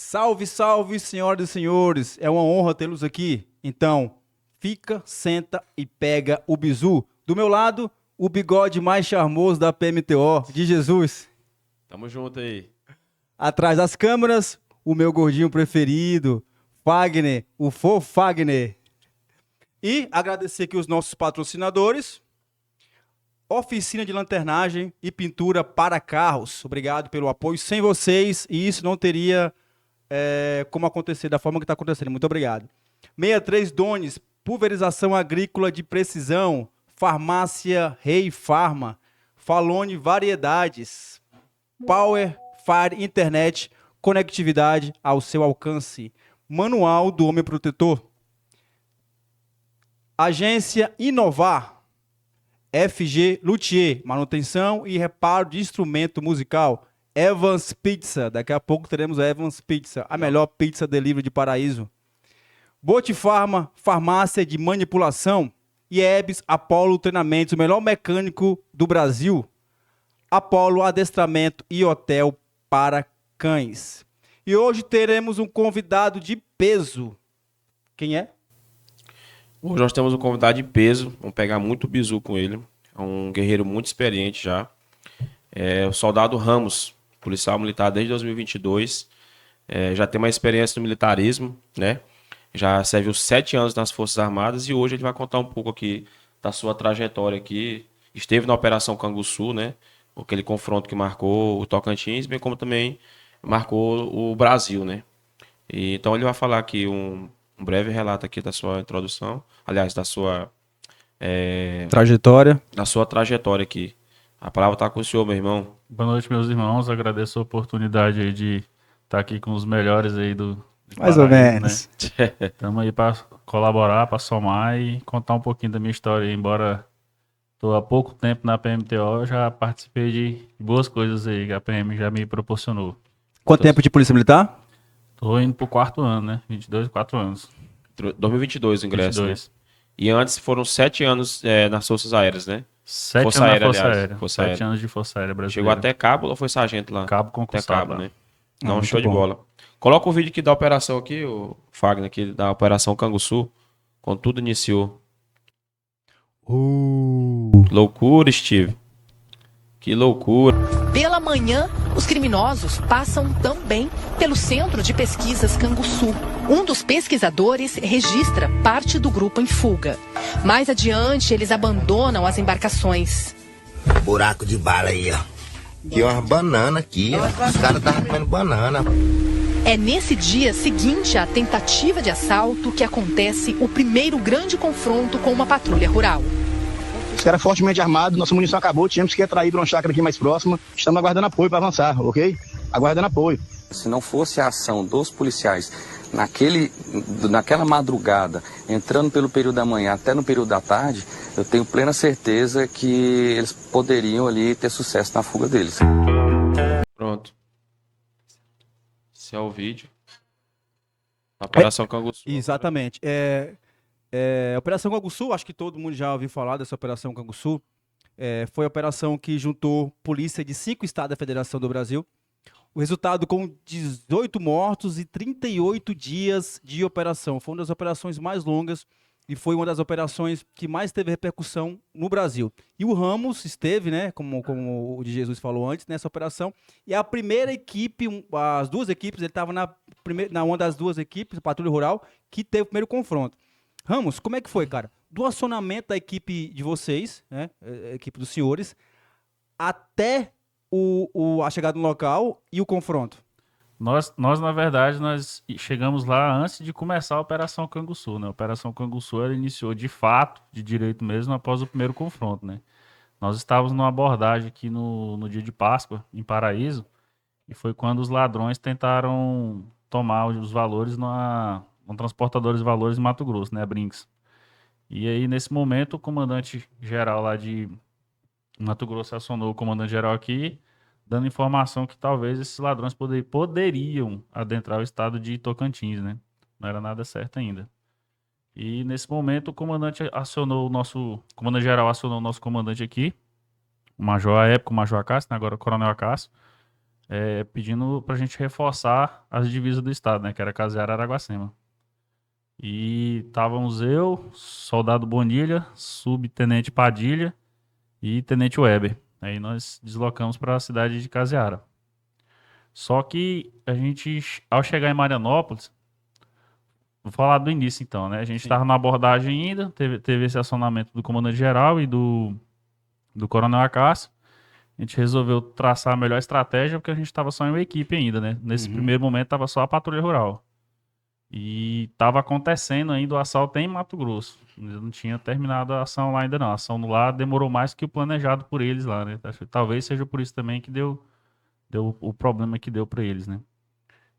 Salve, salve, senhoras e senhores. É uma honra tê-los aqui. Então, fica, senta e pega o bizu. Do meu lado, o bigode mais charmoso da PMTO, de Jesus. Tamo junto aí. Atrás das câmeras, o meu gordinho preferido, Fagner, o fofo Fagner. E agradecer aqui os nossos patrocinadores. Oficina de lanternagem e pintura para carros. Obrigado pelo apoio. Sem vocês, e isso não teria como acontecer da forma que está acontecendo. Muito obrigado. 63 Dones, pulverização agrícola de precisão. Farmácia Rei Farma. Falone Variedades. Power Fire Internet, conectividade ao seu alcance. Manual do Homem Protetor. Agência Inovar. FG Luthier, manutenção e reparo de instrumento musical. Evans Pizza, daqui a pouco teremos a Evans Pizza, a melhor pizza delivery de Paraíso. Botifarma, farmácia de manipulação. IEBS Apollo Treinamentos, o melhor mecânico do Brasil. Apollo Adestramento e Hotel para Cães. E hoje teremos um convidado de peso. Quem é? Hoje nós temos um convidado de peso. Vamos pegar muito bizu com ele. É um guerreiro muito experiente já. É o soldado Ramos, policial militar desde 2022. Já tem uma experiência no militarismo, né? Já serviu 7 anos nas Forças Armadas e hoje ele vai contar um pouco aqui da sua trajetória aqui. Esteve na Operação Canguçu, né? Aquele confronto que marcou o Tocantins, bem como também marcou o Brasil, né? Então ele vai falar aqui um breve relato aqui da sua introdução, aliás, da sua trajetória aqui. A palavra está com o senhor, meu irmão. Boa noite, meus irmãos. Agradeço a oportunidade aí de estar aqui com os melhores aí do Mais Paraíba, ou menos. né? Estamos aí para colaborar, para somar e contar um pouquinho da minha história aí. Embora estou há pouco tempo na PMTO, eu já participei de boas coisas aí que a PM já me proporcionou. Quanto tempo de polícia militar? Estou indo pro 4º ano, né? 4 anos. 2022 o ingresso, 22. né? E antes foram 7 anos nas Forças Aéreas, né? 7 Força anos Aérea, na Força aliás. Aérea. Força 7 Aérea. anos de Força Aérea brasileira. Chegou até cabo ou foi sargento lá? Cabo Até concursado cabo, lá. né? Não, muito show de bom. bola. Coloca o vídeo aqui da operação aqui, o Fagner, aqui da Operação Canguçu, quando tudo iniciou. Loucura, Steve. Que loucura. Pela manhã, os criminosos passam também pelo Centro de Pesquisas Canguçu. Um dos pesquisadores registra parte do grupo em fuga. Mais adiante, eles abandonam as embarcações. Buraco de bala aí, ó. Aqui, ó, banana aqui, ó. Os caras estavam comendo banana. É nesse dia seguinte à tentativa de assalto que acontece o primeiro grande confronto com uma patrulha rural. Os caras fortemente armados, nossa munição acabou, tínhamos que atrair para uma chácara aqui mais próxima. Estamos aguardando apoio para avançar, ok? Aguardando apoio. Se não fosse a ação dos policiais naquela madrugada, entrando pelo período da manhã até no período da tarde, eu tenho plena certeza que eles poderiam ali ter sucesso na fuga deles. Pronto. Esse é o vídeo. Operação Canguçu. Exatamente. Operação Canguçu, acho que todo mundo já ouviu falar dessa Operação Canguçu. Foi a operação que juntou polícia de 5 estados da Federação do Brasil. O resultado com 18 mortos e 38 dias de operação. Foi uma das operações mais longas e foi uma das operações que mais teve repercussão no Brasil. E o Ramos esteve, né, como o de Jesus falou antes, nessa operação. E a primeira equipe, as duas equipes, ele estava na uma das duas equipes, a Patrulha Rural, que teve o primeiro confronto. Ramos, como é que foi, cara? Do acionamento da equipe de vocês, né, a equipe dos senhores, até a chegada no local e o confronto? Nós, na verdade, nós chegamos lá antes de começar a Operação Canguçu, né? A Operação Canguçu ela iniciou de fato, de direito mesmo, após o primeiro confronto, né? Nós estávamos numa abordagem aqui no dia de Páscoa, em Paraíso, e foi quando os ladrões tentaram tomar os valores no transportadores de valores em Mato Grosso, né? A Brinks. E aí, nesse momento, o comandante-geral lá de Mato Grosso acionou o comandante-geral aqui, dando informação que talvez esses ladrões poderiam adentrar o estado de Tocantins, né? Não era nada certo ainda. E nesse momento o comandante-geral acionou o nosso comandante aqui, o major à época, o major Acácio, né? Agora o coronel Acácio, pedindo pra gente reforçar as divisas do estado, né? Que era Caseara e Araguacema. E estávamos eu, soldado Bonilha, subtenente Padilha e tenente Weber. Aí nós deslocamos para a cidade de Caseara. Só que a gente, ao chegar em Marianópolis, vou falar do início então, né? A gente estava na abordagem ainda, teve esse acionamento do comandante-geral e do coronel Acácio. A gente resolveu traçar a melhor estratégia porque a gente estava só em uma equipe ainda, né? Nesse primeiro momento estava só a patrulha rural. E estava acontecendo ainda o assalto em Mato Grosso. Não tinha terminado a ação lá ainda não. A ação lá demorou mais que o planejado por eles lá, né? Talvez seja por isso também que deu o problema que deu para eles, né?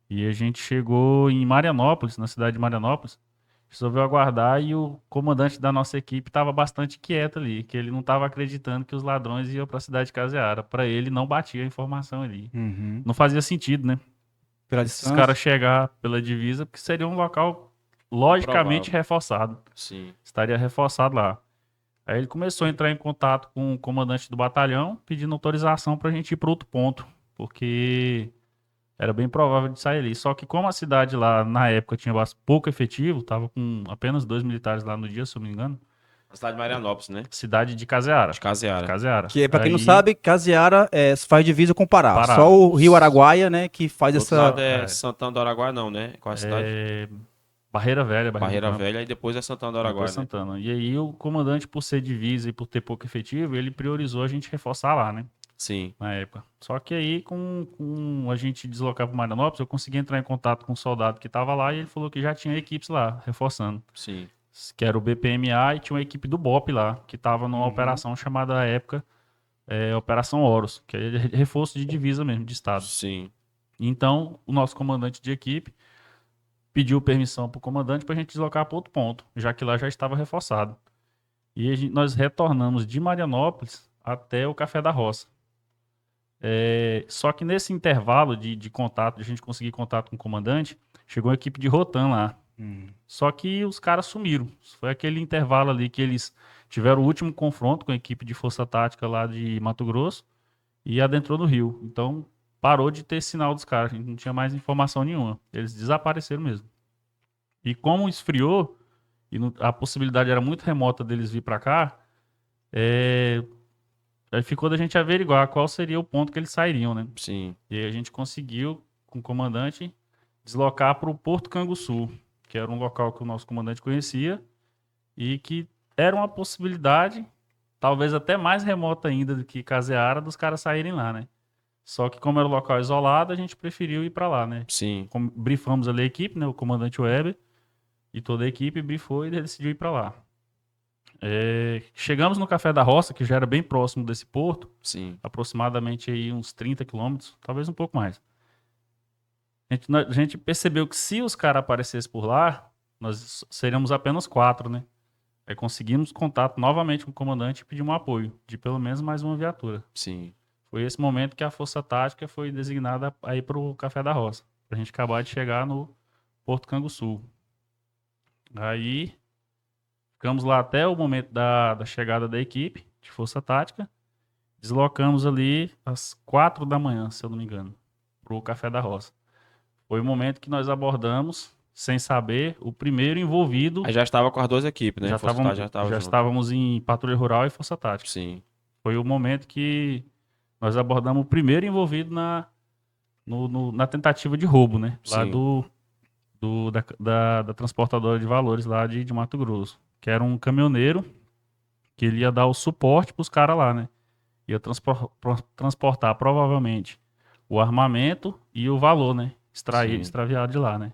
E a gente chegou em Marianópolis, na cidade de Marianópolis, resolveu aguardar e o comandante da nossa equipe estava bastante quieto ali, que ele não estava acreditando que os ladrões iam para a cidade de Caseara. Para ele não batia a informação ali. Não fazia sentido, né? Pela Esses distância. caras chegar pela divisa, porque seria um local logicamente Provável. reforçado. Sim. Estaria reforçado lá. Aí ele começou a entrar em contato com o comandante do batalhão, pedindo autorização para a gente ir para outro ponto, porque era bem provável de sair ali. Só que como a cidade lá, na época, tinha pouco efetivo, tava com apenas 2 militares lá no dia, se eu não me engano, A cidade de Marianópolis, né? cidade de Caseara. De Caseara. Caseara. Que, pra quem não Aí, sabe, Caseara faz divisa com Pará. Pará. Só o Rio Araguaia, né, que faz Do outro essa... lado é Santana do Araguaia, não, né? Qual a cidade? Barreira Velha. Barreira Velha e depois é Santana do Araguaia, Depois né? Santana. E aí o comandante, por ser divisa e por ter pouco efetivo, ele priorizou a gente reforçar lá, né? Sim. Na época. Só que aí, com a gente deslocar para Marianópolis, eu consegui entrar em contato com um soldado que estava lá e ele falou que já tinha equipes lá, reforçando. Sim. Que era o BPMA e tinha uma equipe do BOP lá, que estava numa operação chamada, à época, Operação Horus, que é reforço de divisa mesmo, de estado. Sim. Então, o nosso comandante de equipe pediu permissão para o comandante para a gente deslocar para outro ponto, já que lá já estava reforçado. E nós retornamos de Marianópolis até o Café da Roça. Só que nesse intervalo de contato, de a gente conseguir contato com o comandante, chegou a equipe de Rotan lá. Só que os caras sumiram. Foi aquele intervalo ali que eles tiveram o último confronto com a equipe de Força Tática lá de Mato Grosso e adentrou no Rio. Então parou de ter sinal dos caras, a gente não tinha mais informação nenhuma. Eles desapareceram mesmo. E como esfriou, e a possibilidade era muito remota deles vir para cá, aí ficou da gente averiguar qual seria o ponto que eles sairiam, né? Sim. E aí a gente conseguiu, com o comandante, deslocar para o Porto Canguçu, que era um local que o nosso comandante conhecia e que era uma possibilidade, talvez até mais remota ainda do que Caseara, dos caras saírem lá, né? Só que como era um local isolado, a gente preferiu ir para lá, né? Sim. Brifamos ali a equipe, né? O comandante Weber e toda a equipe brifou e decidiu ir para lá. Chegamos no Café da Roça, que já era bem próximo desse porto, Sim. aproximadamente aí uns 30 quilômetros, talvez um pouco mais. A gente percebeu que se os caras aparecessem por lá, nós seríamos apenas 4, né? Aí conseguimos contato novamente com o comandante e pedimos um apoio de pelo menos mais uma viatura. Sim. Foi esse momento que a Força Tática foi designada aí para o Café da Roça, pra gente acabar de chegar no Porto Canguçu. Aí ficamos lá até o momento da chegada da equipe de Força Tática. Deslocamos ali às 4 da manhã, se eu não me engano, pro Café da Roça. Foi o momento que nós abordamos, sem saber, o primeiro envolvido. Aí já estava com as duas equipes, né? Já Força Tática estávamos, tava já junto. estávamos em Patrulha Rural e Força Tática. Sim. Foi o momento que nós abordamos o primeiro envolvido na tentativa de roubo, né? Lá Sim. da transportadora de valores lá de Mato Grosso. Que era um caminhoneiro que ele ia dar o suporte para os caras lá, né? Ia transportar provavelmente o armamento e o valor, né? Sim. Extraviado de lá, né?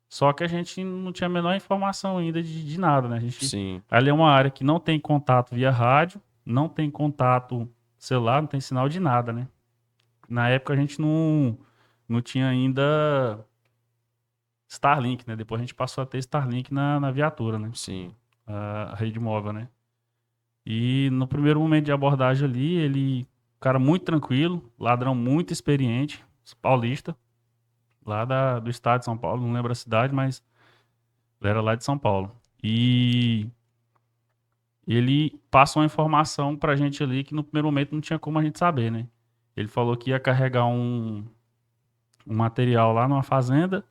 Só que a gente não tinha a menor informação ainda de nada, né? Sim. Ali é uma área que não tem contato via rádio, não tem contato celular, não tem sinal de nada, né? Na época a gente não tinha ainda Starlink, né? Depois a gente passou a ter Starlink na viatura, né? Sim. A rede móvel, né? E no primeiro momento de abordagem ali, cara muito tranquilo, ladrão muito experiente, paulista, lá do estado de São Paulo, não lembro a cidade, mas ele era lá de São Paulo. E ele passou uma informação pra gente ali que no primeiro momento não tinha como a gente saber, né? Ele falou que ia carregar um material lá numa fazenda,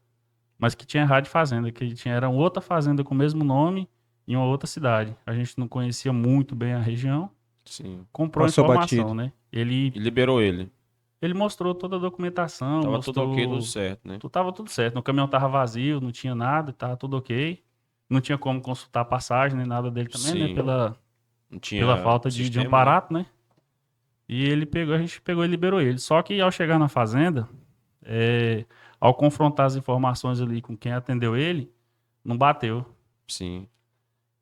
mas que tinha errado de fazenda, era outra fazenda com o mesmo nome em uma outra cidade. A gente não conhecia muito bem a região, Sim. comprou a Passou informação, batido. né? E liberou ele. Ele mostrou toda a documentação, Tava mostrou... tudo ok, tudo certo, né? Tava tudo certo. O caminhão tava vazio, não tinha nada, tava tudo ok. Não tinha como consultar a passagem nem nada dele também, né? Sim. Pela Tinha falta de um sistema, né? aparato, né? E a gente pegou e liberou ele. Só que ao chegar na fazenda, ao confrontar as informações ali com quem atendeu ele, não bateu. Sim.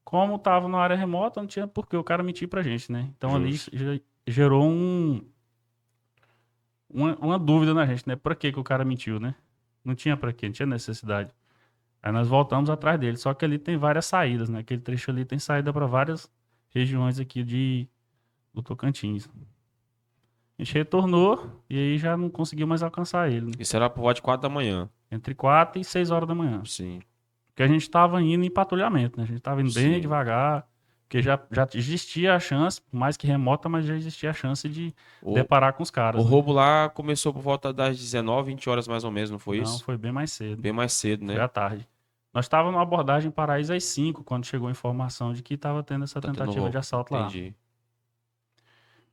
Como tava na área remota, não tinha por que o cara mentir pra gente, né? Então Justo. ali gerou uma dúvida na gente, né? Pra que o cara mentiu, né? Não tinha pra quê, não tinha necessidade. Aí nós voltamos atrás dele. Só que ali tem várias saídas, né? Aquele trecho ali tem saída pra várias regiões aqui do Tocantins. A gente retornou e aí já não conseguiu mais alcançar ele, né? Isso era por volta de 4 da manhã. Entre 4 e 6 horas da manhã. Sim. Porque a gente tava indo em patrulhamento, né? A gente tava indo bem Sim. devagar. Porque já existia a chance, por mais que remota, mas já existia a chance de O, deparar com os caras. o né? roubo lá começou por volta das 19, 20 horas mais ou menos, não foi Não, isso? foi bem mais cedo. Bem mais cedo, Foi né? à tarde. Nós estávamos numa abordagem em Paraíso às 5, quando chegou a informação de que estava tendo essa Tá tendo tentativa roubo. de assalto lá. Entendi.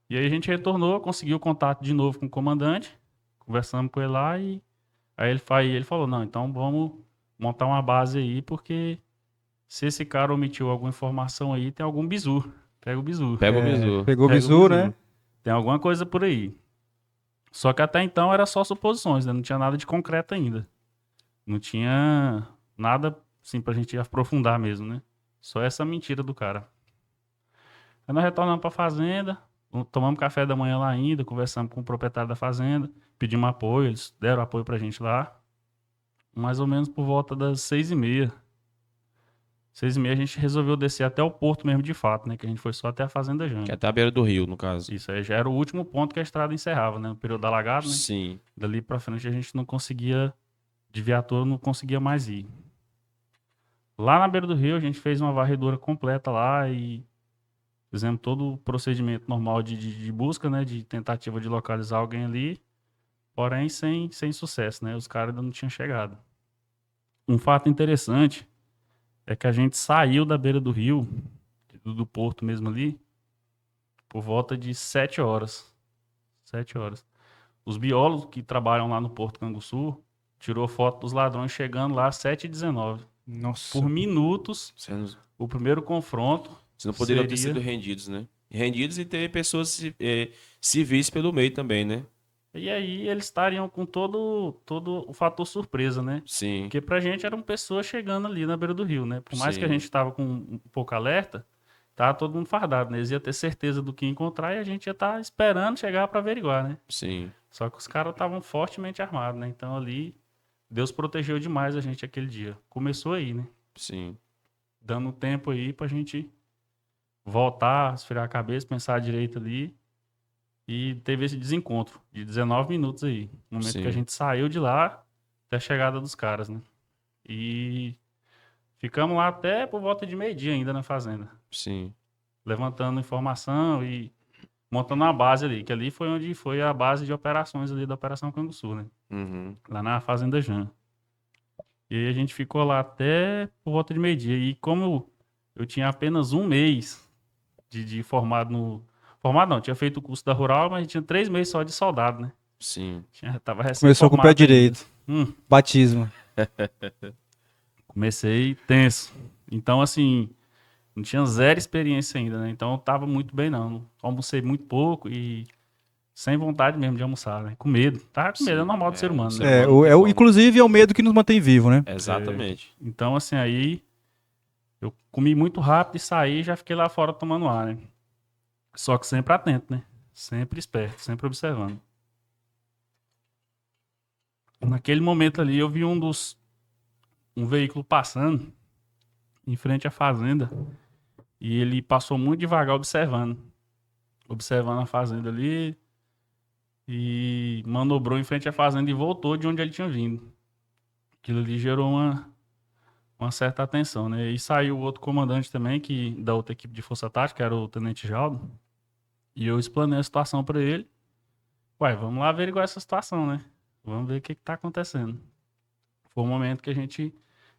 E aí a gente retornou, conseguiu contato de novo com o comandante, conversamos com ele lá e aí ele falou, não, então vamos montar uma base aí, porque se esse cara omitiu alguma informação aí, tem algum bizu. Pega o bizu. Pega o bizu. Pegou o Pega bizu, né? Tem alguma coisa por aí. Só que até então era só suposições, né? Não tinha nada de concreto ainda. Não tinha nada, assim, pra gente aprofundar mesmo, né? Só essa mentira do cara. Aí nós retornamos pra fazenda, tomamos café da manhã lá ainda, conversamos com o proprietário da fazenda, pedimos apoio, eles deram apoio pra gente lá. Mais ou menos por volta das 6h30. 6h30 a gente resolveu descer até o porto mesmo de fato, né? Que a gente foi só até a Fazenda Que é Janga. até a beira do rio, no caso. Isso aí já era o último ponto que a estrada encerrava, né? No período alagado, né? Sim. Dali pra frente a gente não conseguia, de viatura, não conseguia mais ir. Lá na beira do rio a gente fez uma varredura completa lá e fizemos todo o procedimento normal de busca, né? De tentativa de localizar alguém ali, porém sem sucesso, né? Os caras ainda não tinham chegado. Um fato interessante é que a gente saiu da beira do rio, do porto mesmo ali, por volta de 7 horas. 7 horas. Os biólogos que trabalham lá no Porto Canguçu tirou foto dos ladrões chegando lá às 7h19. Nossa. Por minutos, Vocês o primeiro confronto não poderiam ter seria- sido rendidos, né? Rendidos e ter pessoas civis pelo meio também, né? E aí eles estariam com todo o fator surpresa, né? Sim. Porque pra gente eram pessoas chegando ali na beira do rio, né? Por mais que a Sim. gente tava com um pouco alerta, tava todo mundo fardado, né? Eles iam ter certeza do que ia encontrar e a gente ia estar esperando chegar pra averiguar, né? Sim. Só que os caras estavam fortemente armados, né? Então ali, Deus protegeu demais a gente aquele dia. Começou aí, né? Sim. Dando tempo aí pra gente voltar, esfriar a cabeça, pensar direito ali. E teve esse desencontro de 19 minutos aí. No momento Sim. que a gente saiu de lá até a chegada dos caras, né? E ficamos lá até por volta de meio-dia ainda na fazenda. Sim. Levantando informação e montando uma base ali. Que ali foi onde foi a base de operações ali da Operação Canguçu, né? Uhum. Lá na Fazenda Jan. E aí a gente ficou lá até por volta de meio-dia. E como eu tinha apenas um mês de formado no... Formado não, tinha feito o curso da Rural, mas tinha 3 meses só de soldado, né? Sim. Tava Começou com o pé recém-formado direito. ainda. Batismo. Comecei tenso. Então, assim, não tinha zero experiência ainda, né? Então eu tava muito bem, não. Almocei muito pouco e sem vontade mesmo de almoçar, né? Com medo. Tava com medo, é Sim, normal do ser humano, ser né? humano não tem como. Inclusive é o medo que nos mantém vivo, né? Exatamente. Então, assim, aí eu comi muito rápido e saí e já fiquei lá fora tomando ar, né? Só que sempre atento, né? Sempre esperto, sempre observando. Naquele momento ali eu vi um veículo passando em frente à fazenda e ele passou muito devagar observando a fazenda ali e manobrou em frente à fazenda e voltou de onde ele tinha vindo. Aquilo ali gerou uma certa atenção, né? E saiu outro comandante também, da outra equipe de Força Tática, que era o Tenente Jaldo, e eu explanei a situação para ele. Ué, vamos lá averiguar essa situação, né? Vamos ver o que tá acontecendo. Foi o momento que a gente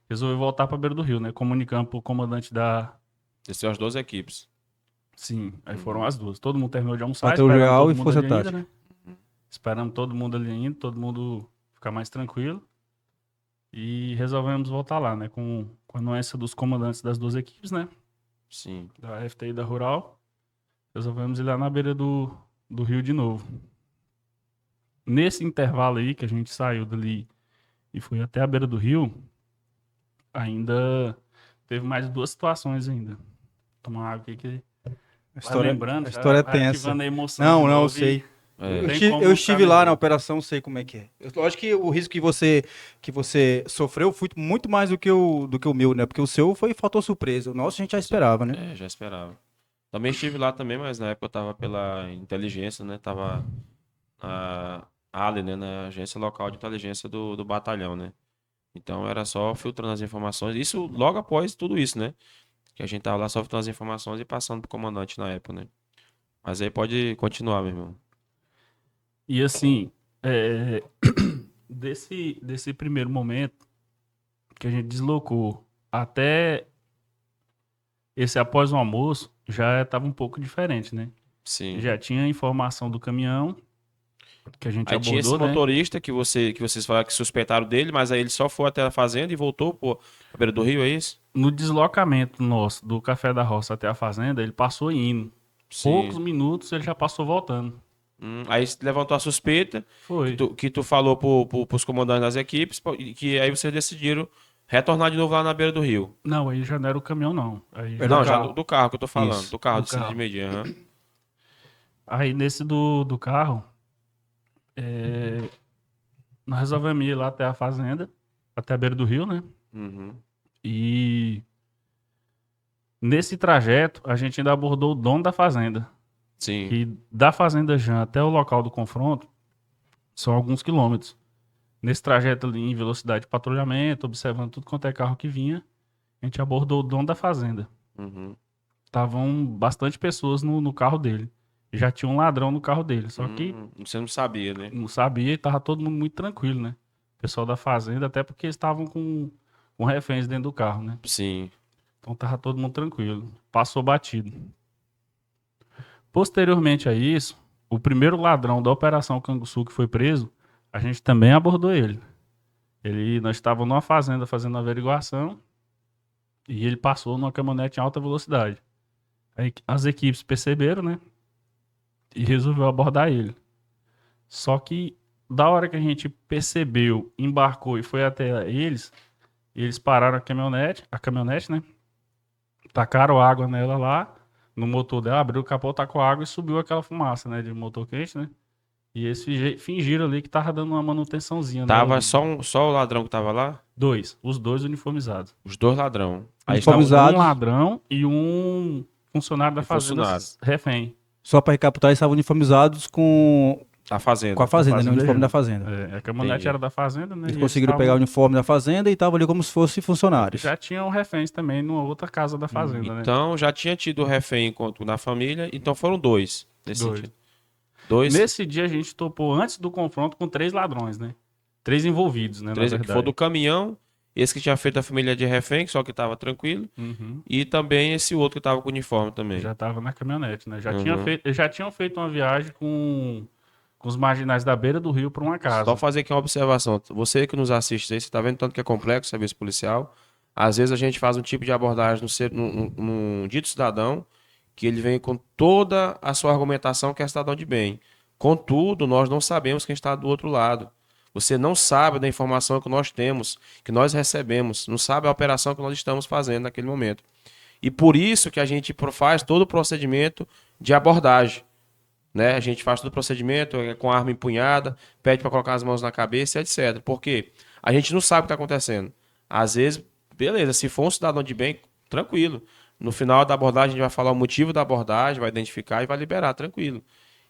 resolveu voltar pra beira do rio, né? Comunicamos pro comandante da... Desceu as 12 equipes. Sim, aí foram as duas. Todo mundo terminou de almoçar, Patrulha esperamos Real todo e mundo Força ali ainda, Tática. né? Esperamos todo mundo ali ainda, todo mundo ficar mais tranquilo. E resolvemos voltar lá, né? Com a anuência dos comandantes das duas equipes, né? Sim. Da FT e da Rural. Resolvemos ir lá na beira do rio de novo. Nesse intervalo aí que a gente saiu dali e foi até a beira do rio, ainda teve mais duas situações ainda. Tomar uma água aqui que lembrando, A história é vai tensa. ativando a emoção Não, de não, eu novo e sei. É. tem como Eu ficar estive lá melhor. na operação, sei como é que é. Lógico que o risco que você sofreu foi muito mais do que o meu, né? Porque o seu foi fator surpresa. O nosso a gente já esperava, né? Já esperava. Também estive lá também, mas na época eu tava pela inteligência, né? Tava na ALE, né? Na agência local de inteligência do batalhão, né? Então era só filtrando as informações. Isso logo após tudo isso, né? Que a gente tava lá só filtrando as informações e passando pro comandante na época, né? Mas aí pode continuar, meu irmão. E assim, desse primeiro momento que a gente deslocou até esse após o almoço, já estava um pouco diferente, né? Sim. Já tinha informação do caminhão que a gente Aí tinha esse abordou, né? motorista que vocês falaram que suspeitaram dele, mas aí ele só foi até a fazenda e voltou pra beira do rio, é isso? No deslocamento nosso do Café da Roça até a fazenda, ele passou indo. Sim. Poucos minutos ele já passou voltando. Aí levantou a suspeita Foi. que tu falou pros comandantes das equipes, que aí vocês decidiram retornar de novo lá na beira do rio. Não, aí já não era o caminhão, não. Aí, Era Não, do já carro. do carro que eu tô falando. Isso, Do carro do de Cidade carro. Media. Aham. aí nesse do carro, nós resolvemos ir lá até a fazenda, até a beira do rio, né? Uhum. E nesse trajeto, a gente ainda abordou o dono da fazenda. Sim. Que da Fazenda Jean até o local do confronto são alguns quilômetros. Nesse trajeto ali, em velocidade de patrulhamento, observando tudo quanto é carro que vinha, a gente abordou o dono da fazenda. Uhum. Estavam bastante pessoas no carro dele. Já tinha um ladrão no carro dele. Só que Você não sabia, né? não sabia e tava todo mundo muito tranquilo, né? O pessoal da fazenda, até porque eles estavam com reféns dentro do carro, né? Sim. Então tava todo mundo tranquilo. Passou batido. Posteriormente a isso, o primeiro ladrão da Operação Canguçu que foi preso, a gente também abordou ele. Nós estávamos numa fazenda fazendo averiguação e ele passou numa caminhonete em alta velocidade. Aí as equipes perceberam, né? E resolveu abordar ele. Só que da hora que a gente percebeu, embarcou e foi até eles pararam a caminhonete, né? Tacaram água nela lá, no motor dela, abriu o capô, tacou água e subiu aquela fumaça, né? De motor quente, né? E eles fingiram ali que tava dando uma manutençãozinha. Tava nela. só o ladrão que tava lá? Os dois uniformizados. Os dois ladrão. Aí Uniformizados. Um ladrão e um funcionário da E fazenda funcionário. refém. Só para recapitular, eles estavam uniformizados com a fazenda. a fazenda, né? O Fazenda uniforme Jean. da fazenda. A caminhonete Entendi. era da fazenda, né? Eles e conseguiram pegar o uniforme da fazenda e estavam ali como se fossem funcionários. Já tinham reféns também numa outra casa da fazenda, né? Então já tinha tido refém enquanto na família, então foram dois. Nesse Dois. sentido. Dois. Nesse dia a gente topou antes do confronto com 3 ladrões, né? 3 envolvidos, né? Três na que verdade. foi do caminhão, esse que tinha feito a família de refém, só que tava tranquilo, Uhum. e também esse outro que tava com uniforme também. Já tava na caminhonete, né? Uhum. Já tinham feito uma viagem com os marginais da beira do rio para uma casa. Só fazer aqui uma observação. Você que nos assiste aí, você tá vendo tanto que é complexo o serviço policial. Às vezes a gente faz um tipo de abordagem num dito cidadão que ele vem com toda a sua argumentação que é cidadão de bem. Contudo, nós não sabemos quem está do outro lado. Você não sabe da informação que nós temos, que nós recebemos, não sabe a operação que nós estamos fazendo naquele momento. E por isso que a gente faz todo o procedimento de abordagem. Né? A gente faz todo o procedimento com a arma empunhada, pede para colocar as mãos na cabeça, etc. Porque a gente não sabe o que está acontecendo. Às vezes, beleza, se for um cidadão de bem, tranquilo. No final da abordagem, a gente vai falar o motivo da abordagem, vai identificar e vai liberar, tranquilo.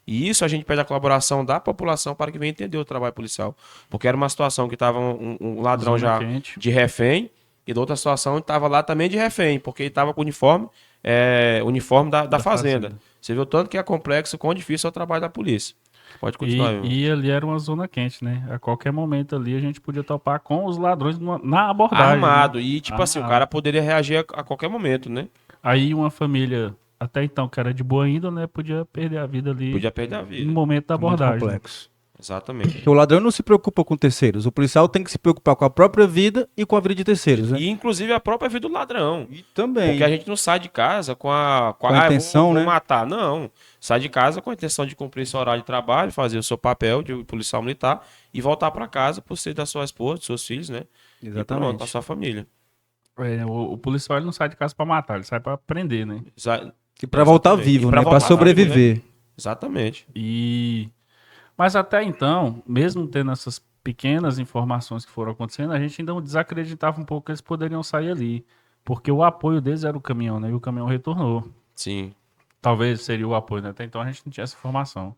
E isso a gente pede a colaboração da população para que venha entender o trabalho policial. Porque era uma situação que estava um ladrão Zona já quente. de refém, e da outra situação estava lá também de refém, porque ele estava com o uniforme da fazenda. Você viu tanto que é complexo, quão difícil é o trabalho da polícia. Pode continuar, meu irmão. E ali era uma zona quente, né? A qualquer momento ali a gente podia topar com os ladrões na abordagem. Armado. Né? E, tipo assim, o Armado. cara poderia reagir a qualquer momento, né? Aí uma família, até então, que era de boa ainda, né? Podia perder a vida ali Podia perder a no vida. momento da Muito abordagem. complexo. Exatamente. Porque o ladrão não se preocupa com terceiros. O policial tem que se preocupar com a própria vida e com a vida de terceiros, né? E, inclusive, a própria vida do ladrão. E também. Porque a gente não sai de casa com a intenção, vou né? matar. Não. Sai de casa com a intenção de cumprir seu horário de trabalho, fazer o seu papel de policial militar e voltar para casa por ser da sua esposa, dos seus filhos, né? E pronto, Exatamente. da sua família. O policial ele não sai de casa pra matar, ele sai pra prender, né? E pra voltar Exatamente. vivo, E pra né? Pra voltar sobreviver. vivo, Exatamente. Mas até então, mesmo tendo essas pequenas informações que foram acontecendo, a gente ainda desacreditava um pouco que eles poderiam sair ali. Porque o apoio deles era o caminhão, né? E o caminhão retornou. Sim. Talvez seria o apoio, né? Até então a gente não tinha essa informação.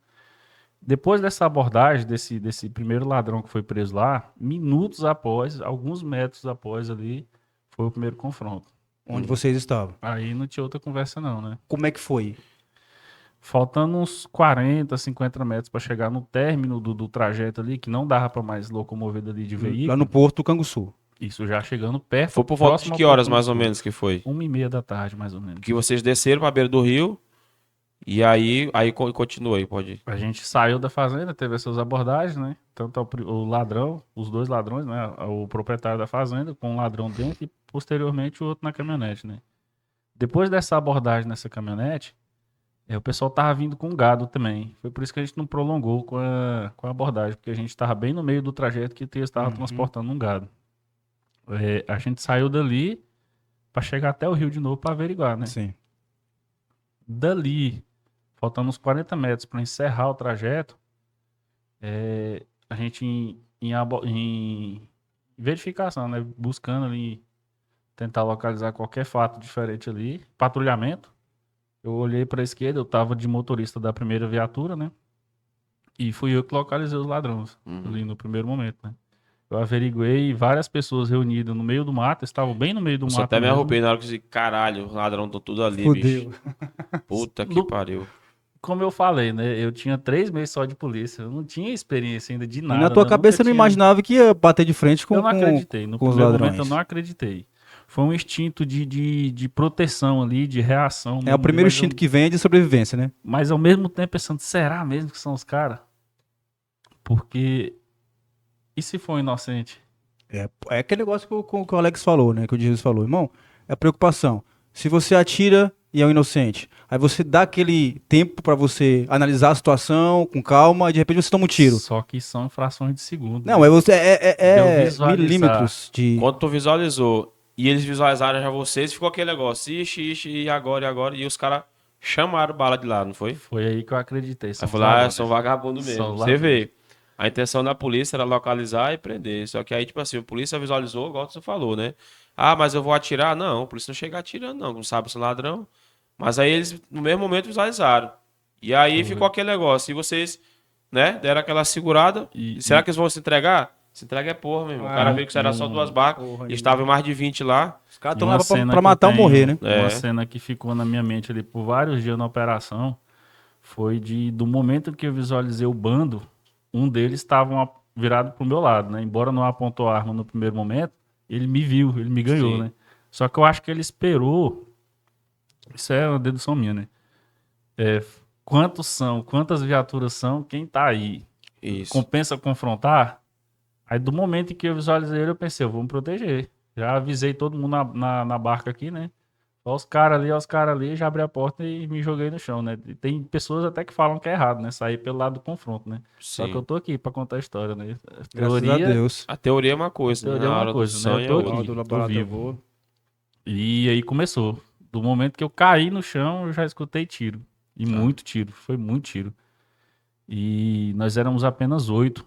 Depois dessa abordagem, desse primeiro ladrão que foi preso lá, minutos após, alguns metros após ali, foi o primeiro confronto. Onde vocês estavam. Aí não tinha outra conversa não, né? Como é que foi? Faltando uns 40, 50 metros para chegar no término do trajeto ali, que não dava para mais locomover dali de veículo. Lá no Porto do Canguçu. Isso já chegando perto. Foi por volta de próximo que ao horas, Porto mais ou do Sul. menos, que foi? 1h30 da tarde, mais ou menos. Que vocês desceram pra beira do rio e aí continua aí, pode ir. A gente saiu da fazenda, teve essas abordagens, né? Tanto o ladrão, os dois ladrões, né? O proprietário da fazenda com um ladrão dentro e posteriormente o outro na caminhonete, né? Depois dessa abordagem nessa caminhonete, o pessoal tava vindo com gado também. Foi por isso que a gente não prolongou com a abordagem, porque a gente tava bem no meio do trajeto que eles estavam transportando um gado. A gente saiu dali para chegar até o rio de novo para averiguar, né? Sim. Dali, faltando uns 40 metros para encerrar o trajeto, a gente em verificação, né? Buscando ali, tentar localizar qualquer fato diferente ali. Patrulhamento. Eu olhei para a esquerda, eu tava de motorista da primeira viatura, né? E fui eu que localizei os ladrões ali no primeiro momento, né? Eu averiguei várias pessoas reunidas no meio do mato, estavam bem no meio do Você mato até me mesmo. arrupei na hora que eu disse, caralho, os ladrões estão tudo ali, Fudeu. bicho. Puta que No- pariu. Como eu falei, né? Eu tinha 3 meses só de polícia, eu não tinha experiência ainda de E nada. na tua né? Eu cabeça nunca você não tinha- imaginava que ia bater de frente com, Eu não acreditei. No com os primeiro ladrões. momento eu não acreditei. Foi um instinto de proteção ali, de reação. É o primeiro instinto que vem é de sobrevivência, né? Mas ao mesmo tempo pensando, será mesmo que são os caras? Porque e se for inocente? É aquele negócio que o Alex falou, né? Que o Jesus falou. Irmão, é a preocupação. Se você atira e é um inocente, aí você dá aquele tempo pra você analisar a situação com calma e de repente você toma um tiro. Só que são infrações de segundo. Não, né? é visualizar. milímetros de... Quando tu visualizou e eles visualizaram já vocês, ficou aquele negócio, ixi, e agora, e os caras chamaram bala de lá, não foi? Foi aí que eu acreditei. Aí São falou, ah, vagabundos. são vagabundos mesmo. São Você ladrões. vê. A intenção da polícia era localizar e prender. Só que aí, tipo assim, a polícia visualizou, igual você falou, né? Ah, mas eu vou atirar? Não, a polícia não chega atirando, não sabe se é ladrão. Mas aí eles, no mesmo momento, visualizaram. E aí ficou aquele negócio. E vocês, né, deram aquela segurada. Será que eles vão se entregar? Se entrega é porra, meu irmão. O cara veio que era só 2 barcas. porra, E estavam mais de 20 lá. Os caras E estão uma lá cena pra que matar eu ou morrer, né? tenho- É. Uma cena que ficou na minha mente ali por vários dias na operação foi do momento que eu visualizei o bando, um deles estava virado pro meu lado, né? Embora não apontou a arma no primeiro momento, ele me viu, ele me ganhou, Sim. né? Só que eu acho que ele esperou. Isso é uma dedução minha, né? Quantas viaturas são, quem tá aí? Isso. Compensa confrontar? Aí do momento em que eu visualizei ele, eu pensei, eu vou me proteger. Já avisei todo mundo na barca aqui, né? Ó os caras ali, já abri a porta e me joguei no chão, né? E tem pessoas até que falam que é errado, né? Sair pelo lado do confronto, né? Só Sim. que eu tô aqui pra contar a história, né? Graças a Deus. A teoria é uma coisa, Teoria né? é Na uma hora do coisa, né? sonho Eu é tô outra. aqui. Do Tô laboratório vivo. voa. E aí começou. Do momento que eu caí no chão, eu já escutei tiro. E muito tiro, foi muito tiro. E nós éramos apenas 8.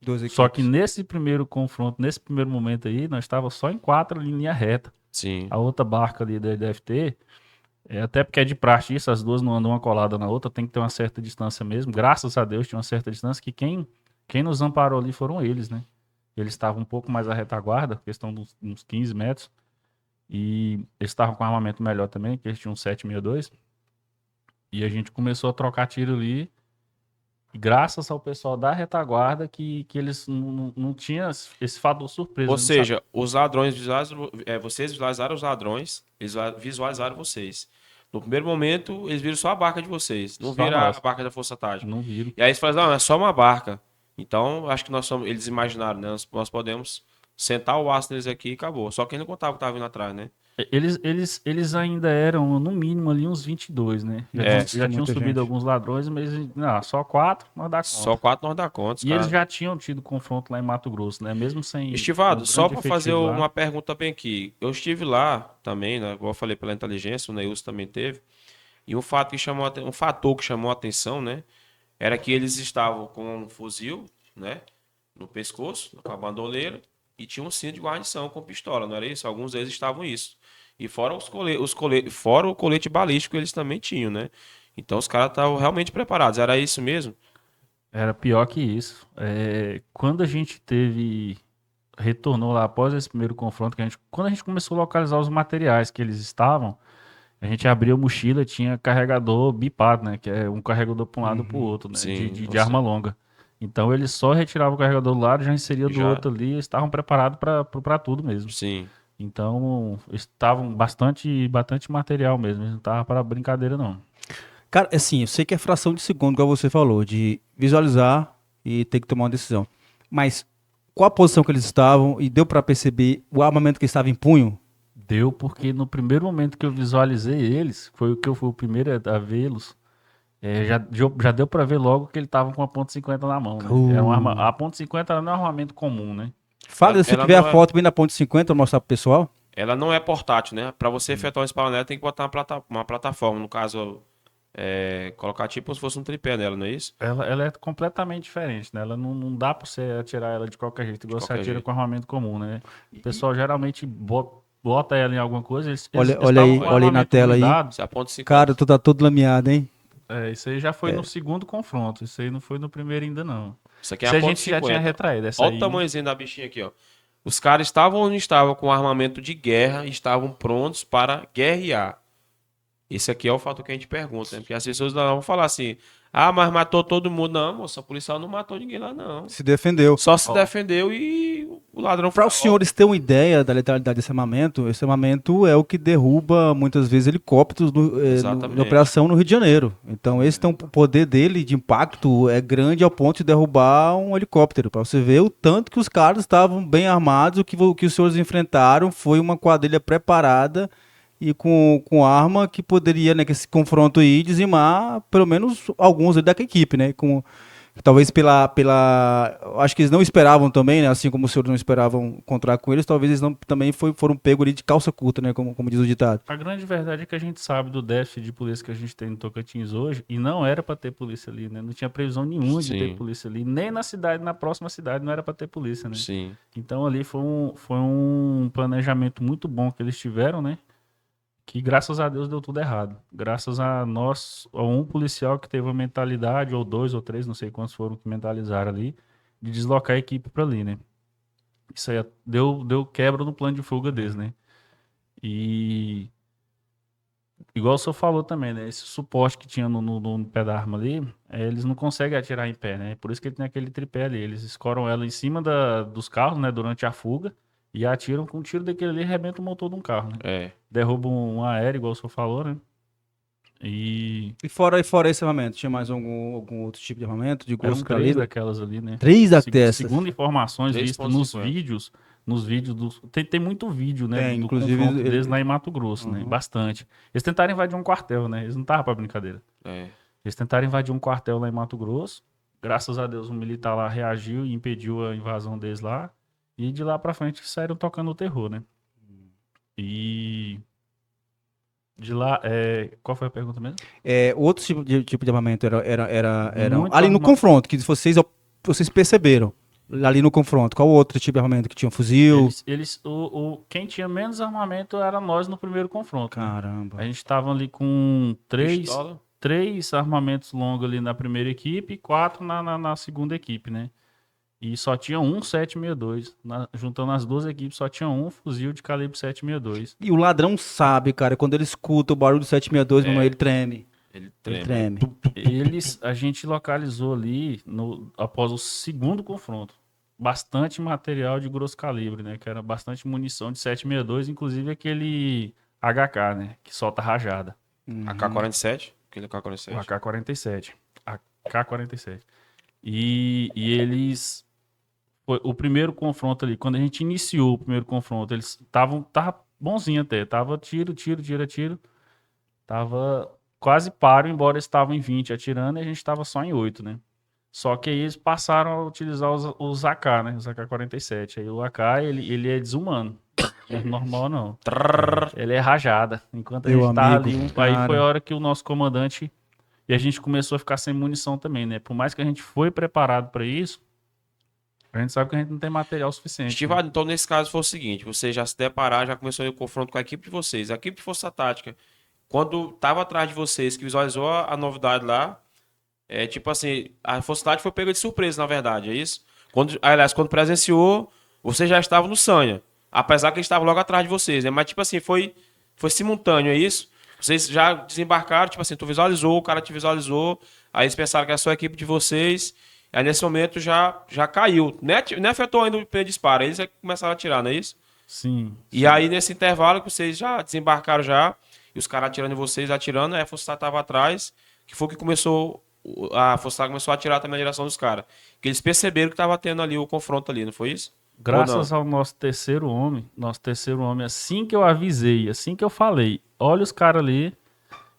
Duas Só equipes. que nesse primeiro confronto, nesse primeiro momento aí, nós estávamos só em 4 em linha reta. Sim. A outra barca ali da DFT, até porque é de praxe isso, as duas não andam uma colada na outra, tem que ter uma certa distância mesmo. Graças a Deus tinha uma certa distância, que quem nos amparou ali foram eles, né? Eles estavam um pouco mais à retaguarda, questão dos uns 15 metros. E eles estavam com armamento melhor também, que eles tinham um 762. E a gente começou a trocar tiro ali. E graças ao pessoal da retaguarda que eles não tinham esse fator surpresa. Ou não seja, os ladrões vocês visualizaram os ladrões, eles visualizaram vocês. No primeiro momento, eles viram só a barca de vocês, não Só viram a nós. barca da Força Tática. Não viram. E aí eles falaram, não, é só uma barca. Então, acho que eles imaginaram, né? Nós podemos sentar o aço neles aqui e acabou. Só que eles não contavam que tava vindo atrás, né? Eles ainda eram, no mínimo, ali uns 22, né? Já tinham muita subido gente. alguns ladrões, mas não, só 4 nós dá conta. Só 4 nós dá conta. os E caras- eles já tinham tido confronto lá em Mato Grosso, né? Mesmo sem. Estivado, um só grande para fazer efetivo lá. uma pergunta bem aqui. Eu estive lá também, né? Igual eu falei pela inteligência, o Neilson também teve. E um fator que chamou a atenção, né? Era que eles estavam com um fuzil, né? No pescoço, com a bandoleira, e tinha um cinto de guarnição com pistola, não era isso? Alguns deles estavam isso. E fora fora o colete balístico eles também tinham, né? Então os caras estavam realmente preparados. Era isso mesmo? Era pior que isso. Quando a gente retornou lá após esse primeiro confronto, quando a gente começou a localizar os materiais que eles estavam, a gente abriu a mochila, tinha carregador bipado, né? Que é um carregador para um lado e para o outro, né? Sim, de arma longa. Então eles só retiravam o carregador do lado, já inseria do Já. outro ali, eles estavam preparados para tudo mesmo. Sim. Então, eles estavam bastante material mesmo, eles não estavam para brincadeira não. Cara, assim, eu sei que é fração de segundo, igual você falou, de visualizar e ter que tomar uma decisão. Mas qual a posição que eles estavam e deu pra perceber o armamento que estava em punho? Deu porque no primeiro momento que eu visualizei eles, foi o que eu fui o primeiro a vê-los, já deu pra ver logo que eles estavam com a .50 na mão, né? Era a .50 não é um armamento comum, né? Fala, se Ela tiver a não é- foto bem na ponte 50 pra mostrar pro pessoal. Ela não é portátil, né? Para você efetuar um disparo nela, tem que botar uma plataforma. No caso, colocar tipo como se fosse um tripé nela, não é isso? Ela é completamente diferente, né? Ela não dá pra você atirar ela de qualquer jeito, igual você qualquer atira jeito. com armamento comum, né? O pessoal geralmente bota ela em alguma coisa, eles Olha estavam aí, com olha aí na armamento tela aí. blindado. Isso é a ponto 50. Cara, tu tá todo lameado, hein? Isso aí já foi no segundo confronto, isso aí não foi no primeiro ainda não. Isso aqui é Se a a ponto gente já 50. tinha retraído essa Olha aí. o tamanhozinho da bichinha aqui, ó. Os caras estavam onde estavam com armamento de guerra e estavam prontos para guerrear. Esse aqui é o fato que a gente pergunta, né? Porque as pessoas não vão falar assim, mas matou todo mundo. Não, moça, a policial não matou ninguém lá, não. Se defendeu. Só se defendeu e o ladrão Para os senhores terem uma ideia da letalidade desse armamento é o que derruba muitas vezes helicópteros Exatamente. na operação no Rio de Janeiro. Então esse tem o poder dele de impacto é grande ao ponto de derrubar um helicóptero. Para você ver o tanto que os caras estavam bem armados, o que os senhores enfrentaram foi uma quadrilha preparada e com arma que poderia, né, que esse confronto aí dizimar pelo menos alguns ali daquela equipe, né, talvez acho que eles não esperavam também, né, assim como os senhores não esperavam encontrar com eles, talvez eles também foram pegos ali de calça curta, né, como diz o ditado. A grande verdade é que a gente sabe do déficit de polícia que a gente tem no Tocantins hoje, e não era para ter polícia ali, né? Não tinha previsão nenhuma de Sim. ter polícia ali, nem na cidade, na próxima cidade não era para ter polícia, né? Sim. Então ali foi um planejamento muito bom que eles tiveram, né? Que graças a Deus deu tudo errado. Graças a um policial que teve uma mentalidade, ou 2 ou 3, não sei quantos foram que mentalizaram ali, de deslocar a equipe para ali, né? Isso aí deu quebra no plano de fuga deles, né? E igual o senhor falou também, né? Esse suporte que tinha no pé da arma ali, eles não conseguem atirar em pé, né? Por isso que ele tem aquele tripé ali. Eles escoram ela em cima dos carros, né? Durante a fuga. E atiram com um tiro daquele ali e arrebenta o motor de um carro, né? Derrubam um aéreo, igual o senhor falou, né? E fora esse armamento, tinha mais algum outro tipo de armamento? De eram grosso 3 calibre? daquelas ali, né? 3 dessas? Segundo informações vistas 3,50. nos vídeos tem muito vídeo, né? Tem, do inclusive, confronto deles lá em Mato Grosso, né? Uhum. Bastante. Eles tentaram invadir um quartel, né? Eles não estavam pra brincadeira. Eles tentaram invadir um quartel lá em Mato Grosso. Graças a Deus, um militar lá reagiu e impediu a invasão deles lá. E de lá pra frente saíram tocando o terror, né? E de lá, qual foi a pergunta mesmo? Outro tipo de armamento era Muito ali no arma- confronto, que vocês perceberam. Ali no confronto, qual outro tipo de armamento que tinha? Fuzil? Quem tinha menos armamento era nós no primeiro confronto. Né? Caramba. A gente tava ali com Pistola. 3 armamentos longos ali na primeira equipe e 4 na segunda equipe, né? E só tinha um 762. Juntando as duas equipes, só tinha um fuzil de calibre 762. E o ladrão sabe, cara, quando ele escuta o barulho do 762, meu irmão, ele treme. Ele Ele treme. treme. A gente localizou ali, após o segundo confronto, bastante material de grosso calibre, né? Que era bastante munição de 7,62, inclusive aquele HK, né? Que solta rajada. AK-47? Aquele O AK-47. AK-47. AK-47. E eles... Foi o primeiro confronto ali, quando a gente iniciou o primeiro confronto, eles tava bonzinho até. Tava tiro. Tava quase paro, embora eles estavam em 20 atirando e a gente tava só em 8, né? Só que aí eles passaram a utilizar os AK, né? Os AK-47. Aí o AK, ele é desumano. Não é normal, não. Ele é rajada. Enquanto a Meu gente tava amigo, ali, aí foi a cara. hora que o nosso comandante... E a gente começou a ficar sem munição também, né? Por mais que a gente foi preparado para isso, a gente sabe que a gente não tem material suficiente. Né? Estivado, então nesse caso foi o seguinte, você já se deparar, já começou o confronto com a equipe de vocês. A equipe de Força Tática, quando estava atrás de vocês, que visualizou a novidade lá, tipo assim, a Força Tática foi pega de surpresa, na verdade, é isso? Aliás, quando presenciou, você já estava no Sanha, apesar que ele estava logo atrás de vocês, né? Mas tipo assim, foi simultâneo, é isso? Vocês já desembarcaram, tipo assim, tu visualizou, o cara te visualizou, aí eles pensaram que era só a equipe de vocês, aí nesse momento já caiu, nem afetou ainda o primeiro disparo, aí eles começaram a atirar, não é isso? Sim. E aí nesse intervalo que vocês já desembarcaram já, e os caras atirando em vocês, atirando, aí a Força Tática estava atrás, que foi que começou, a Força Tática começou a atirar também na direção dos caras. Que eles perceberam que estava tendo ali o confronto ali, não foi isso? Graças ao nosso terceiro homem, assim que eu avisei, assim que eu falei, olha os caras ali,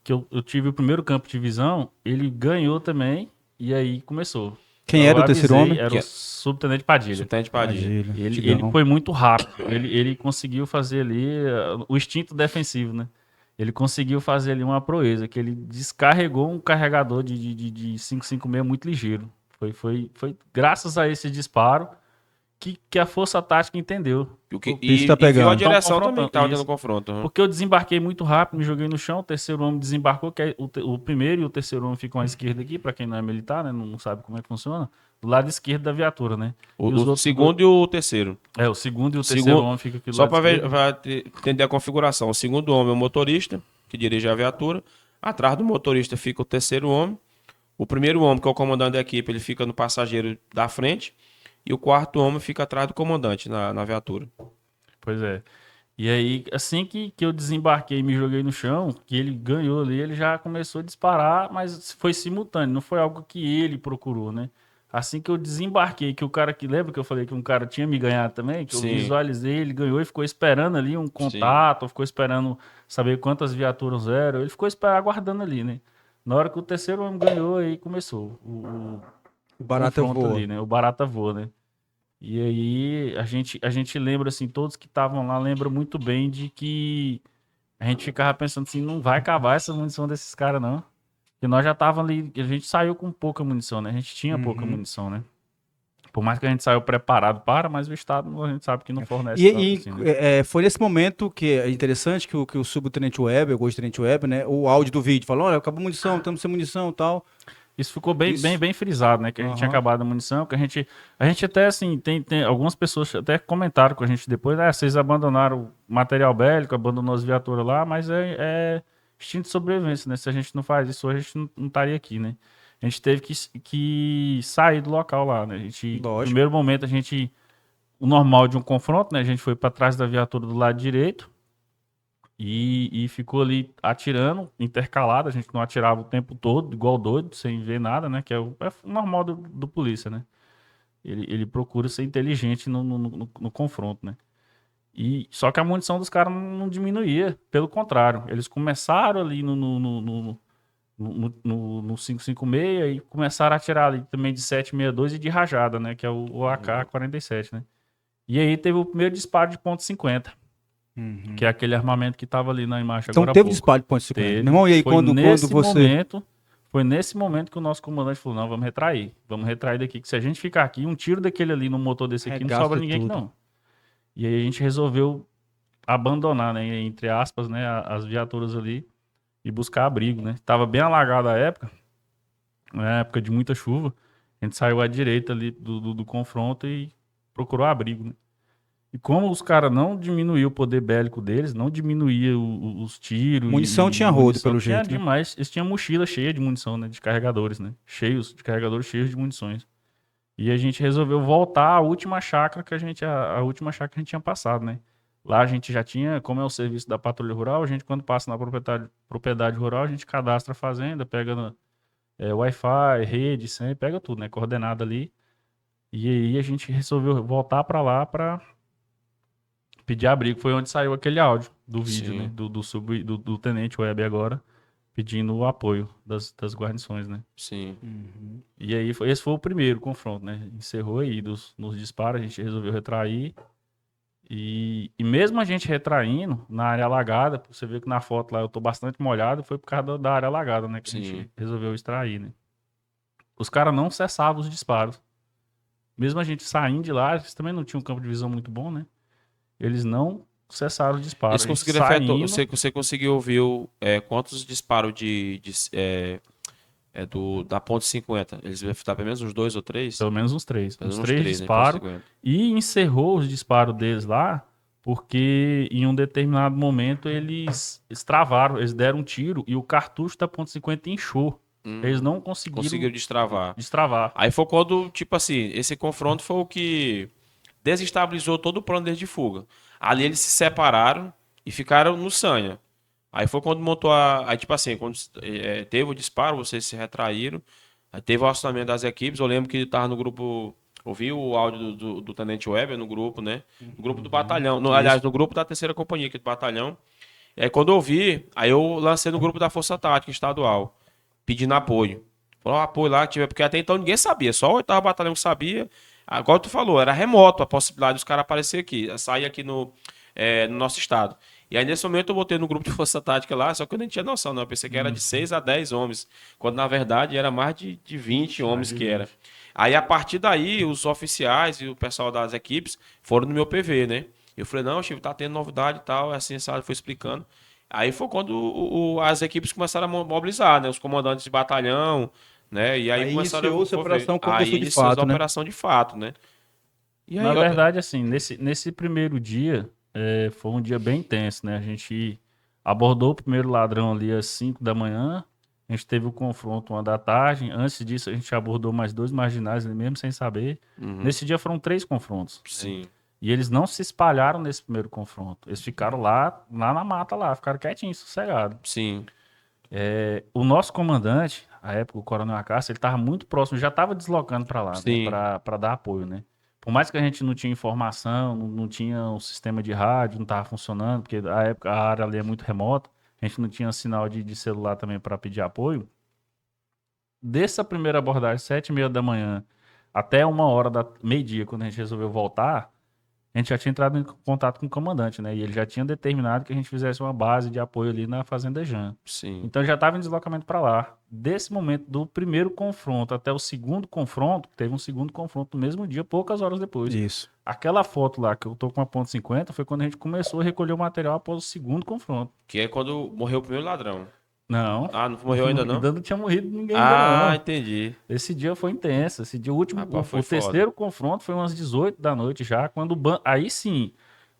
que eu tive o primeiro campo de visão, ele ganhou também, e aí começou. Quem Eu era o terceiro avisei, homem? Era o subtenente Padilha. Subtenente Padilha. Ele foi muito rápido, ele conseguiu fazer ali o instinto defensivo, né? Ele conseguiu fazer ali uma proeza, que ele descarregou um carregador de 5,56 muito ligeiro. Foi graças a esse disparo que a Força Tática entendeu. E tá E viu a pegando. direção Tão também que estava confrontando, tendo confronto. Uhum. Porque eu desembarquei muito rápido, me joguei no chão, o terceiro homem desembarcou, que é o primeiro e o terceiro homem ficam à esquerda aqui, pra quem não é militar, né, não sabe como é que funciona, do lado esquerdo da viatura, né? E os O outros segundo e o terceiro. o segundo e o terceiro homem ficam aqui do Só lado para ver, esquerdo. pra entender a configuração. O segundo homem é o motorista, que dirige a viatura. Atrás do motorista fica o terceiro homem. O primeiro homem, que é o comandante da equipe, ele fica no passageiro da frente. E o quarto homem fica atrás do comandante na viatura. Pois é. E aí, assim que eu desembarquei e me joguei no chão, que ele ganhou ali, ele já começou a disparar, mas foi simultâneo, não foi algo que ele procurou, né? Assim que eu desembarquei, que o cara que lembra que eu falei que um cara tinha me ganhado também, que eu Sim. visualizei, ele ganhou e ficou esperando ali um contato, ficou esperando saber quantas viaturas eram, ele ficou aguardando ali, né? Na hora que o terceiro homem ganhou, aí começou o Barata confronto voa. ali, né? O barata voa, né? E aí a gente lembra, assim, todos que estavam lá lembram muito bem de que a gente ficava pensando assim, não vai acabar essa munição desses caras, não. Porque nós já tava ali, a gente saiu com pouca munição, né? A gente tinha pouca munição, né? Por mais que a gente saiu preparado mas o Estado a gente sabe que não fornece tanto assim, né? Foi nesse momento que é interessante que o subtenente Web, o tenente Web, né, o áudio do vídeo, falou, olha, acabou a munição, estamos sem munição e tal. Isso ficou bem frisado, né? Que a gente tinha acabado a munição, que a gente até, assim, tem algumas pessoas até comentaram com a gente depois, vocês abandonaram o material bélico, abandonou as viaturas lá, mas é instinto de sobrevivência, né? Se a gente não faz isso, a gente não estaria aqui, né? A gente teve que sair do local lá, né? No primeiro momento, o normal de um confronto, né? A gente foi para trás da viatura do lado direito, e ficou ali atirando, intercalado, a gente não atirava o tempo todo, igual doido, sem ver nada, né? Que é o normal do polícia, né? Ele procura ser inteligente no confronto, né? Só que a munição dos caras não diminuía, pelo contrário. Eles começaram ali no 5,56 e começaram a atirar ali também de 7,62 e de rajada, né? Que é o AK-47, né? E aí teve o primeiro disparo de .50. Que é aquele armamento que estava ali na imagem então agora há teve pouco. disparo de .50. Meu irmão, e aí quando você... Foi nesse momento que o nosso comandante falou, não, vamos retrair daqui, que se a gente ficar aqui, um tiro daquele ali no motor desse aqui, não sobra ninguém aqui não. E aí a gente resolveu abandonar, né, entre aspas, né, as viaturas ali e buscar abrigo, né. Tava bem alagada a época, na época de muita chuva, a gente saiu à direita ali do confronto e procurou abrigo, né. E como os caras não diminuíam o poder bélico deles, não diminuía os tiros. Munição tinha rodo, munição pelo tinha jeito, né? demais. Eles tinham mochila cheia de munição, né? De carregadores, né? Carregadores cheios de munições. E a gente resolveu voltar à última chácara a última chácara que a gente tinha passado, né? Lá a gente já tinha, como é o serviço da patrulha rural, a gente quando passa na propriedade rural, a gente cadastra a fazenda, pega Wi-Fi, rede, senha, pega tudo, né? Coordenada ali. E aí a gente resolveu voltar pra lá pra pedir abrigo. Foi onde saiu aquele áudio do vídeo, Sim. né? Do tenente Web agora, pedindo o apoio das guarnições, né? Sim. E aí esse foi o primeiro confronto, né? Encerrou aí nos disparos, a gente resolveu retrair. E mesmo a gente retraindo na área alagada, você vê que na foto lá eu tô bastante molhado, foi por causa da área alagada, né? Que a Sim. gente resolveu extrair, né? Os caras não cessavam os disparos. Mesmo a gente saindo de lá, eles também não tinham um campo de visão muito bom, né? Eles não cessaram os disparos. Eles conseguiram você conseguiu ouvir quantos disparos da ponte 50? Eles devem estar pelo menos uns 2 ou 3? Pelo menos uns 3. Pelo Uns menos 3 três, né, disparos. ponto 50. E encerrou os disparos deles lá, porque em um determinado momento eles travaram, eles deram um tiro e o cartucho da ponto 50 inchou. Eles não Conseguiram destravar. destravar. Aí foi quando, tipo assim, esse confronto foi o que desestabilizou todo o plano deles de fuga. Ali eles se separaram e ficaram no Sanha. Aí foi quando montou aí, tipo assim, quando teve o disparo, vocês se retraíram. Aí teve o acionamento das equipes. Eu lembro que tava no grupo. Ouvi o áudio do Tenente Weber no grupo, né? No grupo do batalhão. Aliás, no grupo da 3ª companhia aqui do batalhão. E aí quando eu vi, aí eu lancei no grupo da Força Tática Estadual, pedindo apoio. Falou apoio lá, porque até então ninguém sabia, só o 8º Batalhão que sabia. Agora tu falou, era remoto a possibilidade dos caras aparecer aqui, sair aqui no nosso estado. E aí nesse momento eu botei no grupo de Força Tática lá, só que eu nem tinha noção, não. Eu pensei que era de 6 a 10 homens, quando na verdade era mais de 20 homens que era. Aí a partir daí, os oficiais e o pessoal das equipes foram no meu PV, né? Eu falei, não, Chico, tá tendo novidade e tal, assim, sabe, foi explicando. Aí foi quando as equipes começaram a mobilizar, né? Os comandantes de batalhão, né? E aí começaram iniciou-se a operação aí de fato, a né? operação de fato, né? E aí, Na verdade, assim, nesse primeiro dia, foi um dia bem intenso, né? A gente abordou o primeiro ladrão ali às 5 da manhã, a gente teve o confronto 1 da tarde, antes disso a gente abordou mais 2 marginais ali mesmo, sem saber. Nesse dia foram 3 confrontos. Né? Sim. E eles não se espalharam nesse primeiro confronto, eles ficaram lá na mata lá, ficaram quietinhos, sossegados. Sim. O nosso comandante, à época, o Coronel Acácio, ele estava muito próximo, já estava deslocando para lá, Sim. né, para dar apoio, né? Por mais que a gente não tinha informação, não tinha um sistema de rádio, não estava funcionando, porque à época a área ali é muito remota, a gente não tinha sinal de celular também para pedir apoio. Dessa primeira abordagem, 7h30 da manhã, até 1h meio-dia, quando a gente resolveu voltar, a gente já tinha entrado em contato com o comandante, né? E ele já tinha determinado que a gente fizesse uma base de apoio ali na Fazenda Jan. Sim. Então já estava em deslocamento para lá. Desse momento do primeiro confronto até o segundo confronto, teve um segundo confronto no mesmo dia, poucas horas depois. Isso. Aquela foto lá que eu tô com a ponto .50 foi quando a gente começou a recolher o material após o segundo confronto. Que é quando morreu o primeiro ladrão. Não. Ah, não morreu ainda não? Ainda não tinha morrido ninguém ainda não. Entendi. Esse dia foi intenso. Esse dia, o Foi terceiro confronto foi umas 18 da noite já, quando aí sim,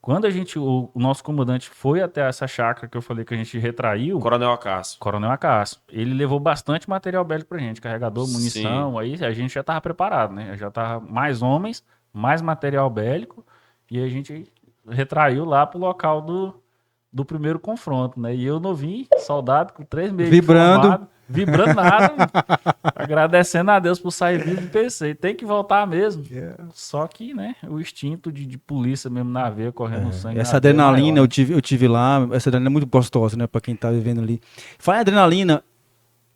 quando o nosso comandante foi até essa chácara que eu falei que a gente retraiu, Coronel Acácio. Coronel Acácio, ele levou bastante material bélico pra gente, carregador, munição, aí a gente já tava preparado, né? Já tava mais homens, mais material bélico, e a gente retraiu lá pro local do primeiro confronto, né? E eu novinho, soldado com 3 meses Vibrando nada, agradecendo a Deus por sair vivo do PC. Tem que voltar mesmo. Só que, né, o instinto de polícia mesmo na veia, correndo no sangue. Essa adrenalina eu tive lá, essa adrenalina é muito gostosa, né, pra quem tá vivendo ali. Fala em adrenalina,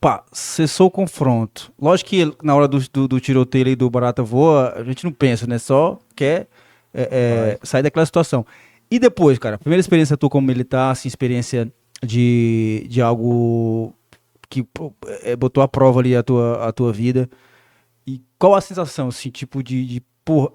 pá, cessou o confronto. Lógico que na hora do tiroteio aí do Barata Voa, a gente não pensa, né, só quer sair daquela situação. E depois, cara, primeira experiência tua como militar, assim, experiência de algo que botou à prova ali a tua vida. E qual a sensação, assim, tipo porra,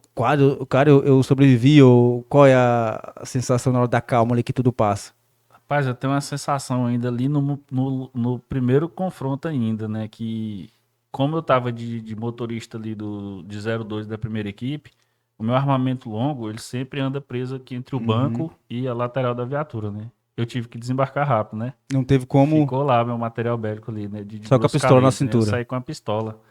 cara, eu sobrevivi, ou qual é a sensação na hora da calma ali que tudo passa? Rapaz, eu tenho uma sensação ainda ali no primeiro confronto ainda, né, que como eu tava de motorista ali de 02 da primeira equipe, o meu armamento longo, ele sempre anda preso aqui entre o banco e a lateral da viatura, né? Eu tive que desembarcar rápido, né? Não teve como. Ficou lá meu material bélico ali, né? De Só com a grosso pistola na calibre, né? cintura. Eu saí com a pistola.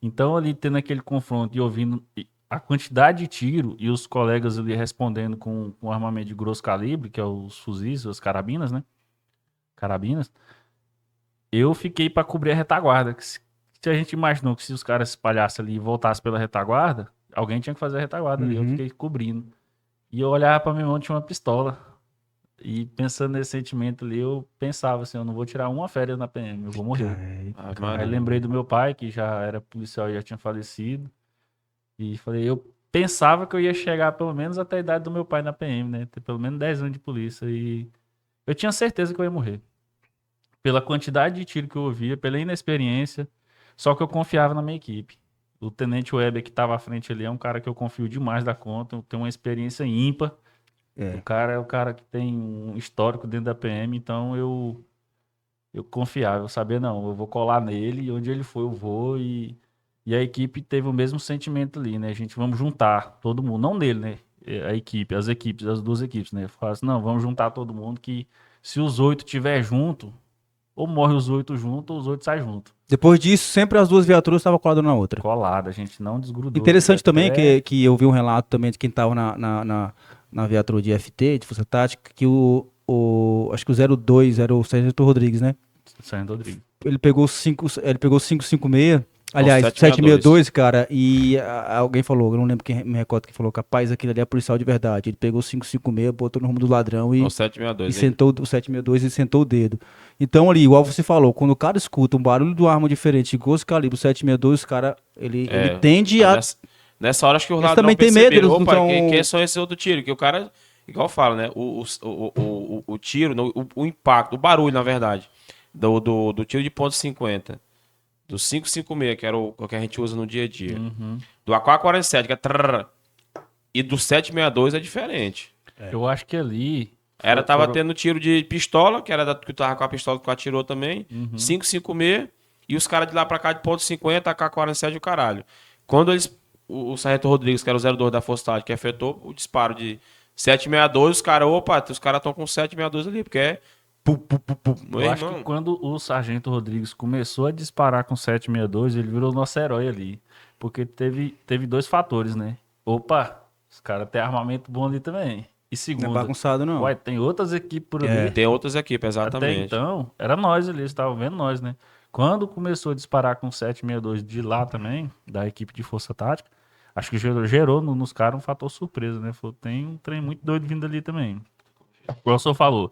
Então, ali tendo aquele confronto e ouvindo a quantidade de tiro e os colegas ali respondendo com armamento de grosso calibre, que é os fuzis, as carabinas, né? Carabinas. Eu fiquei para cobrir a retaguarda. Se a gente imaginou que se os caras se espalhassem ali e voltassem pela retaguarda, alguém tinha que fazer a retaguarda ali. Eu fiquei cobrindo. E eu olhava pra minha mão, tinha uma pistola. E pensando nesse sentimento ali, eu pensava assim, eu não vou tirar uma férias na PM, eu vou morrer. Aí lembrei do meu pai, que já era policial e já tinha falecido. E falei, eu pensava que eu ia chegar pelo menos até a idade do meu pai na PM, né? Ter pelo menos 10 anos de polícia. E eu tinha certeza que eu ia morrer. Pela quantidade de tiro que eu ouvia, pela inexperiência. Só que eu confiava na minha equipe. O Tenente Weber, que estava à frente ali, é um cara que eu confio demais da conta. Tem uma experiência ímpar. O cara é o cara que tem um histórico dentro da PM, então eu confiava, eu sabia, não, eu vou colar nele, e onde ele for eu vou, e a equipe teve o mesmo sentimento ali, né? A gente, vamos juntar todo mundo, não nele, né? A equipe, as duas equipes, né? Falaram assim, não, vamos juntar todo mundo, que se os 8 tiver junto, ou morre os 8 juntos, ou os 8 saem juntos. Depois disso, sempre as duas viaturas estavam coladas uma na outra. Colada, a gente não desgrudou. Interessante também que eu vi um relato também de quem estava na viatura de FT, de Força Tática, que acho que o 02 era o Sargento Rodrigues, né? Sargento Rodrigues. Ele pegou 556, aliás, 762, cara, e alguém falou, eu não lembro quem me recorda, que falou, capaz, aquele ali é policial de verdade. Ele pegou 556, botou no rumo do ladrão e, o 762, e sentou o 762 e sentou o dedo. Então ali, igual você falou, quando o cara escuta um barulho de uma arma diferente, de grosso calibre, 762, o cara, ele tende a... Nessa hora, acho que o ladrão também tem medo, eles não tão... quem são esses outros tiros? Que o cara, igual fala, né? O tiro, o impacto, o barulho, na verdade, do tiro de ponto .50, do 556, que era o que a gente usa no dia a dia, do AK-47, que é trrr, e do 762 é diferente. Eu acho que ali... Tava tendo tiro de pistola, que era que tava com a pistola que atirou também, 556, e os caras de lá pra cá de ponto .50, AK-47 e o caralho. Quando o Sargento Rodrigues, que era o 02 da Força Tática, que efetuou o disparo de 762, os caras estão com 762 ali, porque é... Eu acho que quando o Sargento Rodrigues começou a disparar com 762, ele virou nosso herói ali. Porque teve 2 fatores, né? Opa, os caras têm armamento bom ali também. E segundo, não é bagunçado, não. Ué, tem outras equipes por ali. Tem outras equipes, exatamente. Até então, era nós ali, eles estavam vendo nós, né? Quando começou a disparar com 762 de lá também, da equipe de Força Tática, acho que gerou nos caras um fator surpresa, né? Falou, tem um trem muito doido vindo ali também. Como o senhor falou,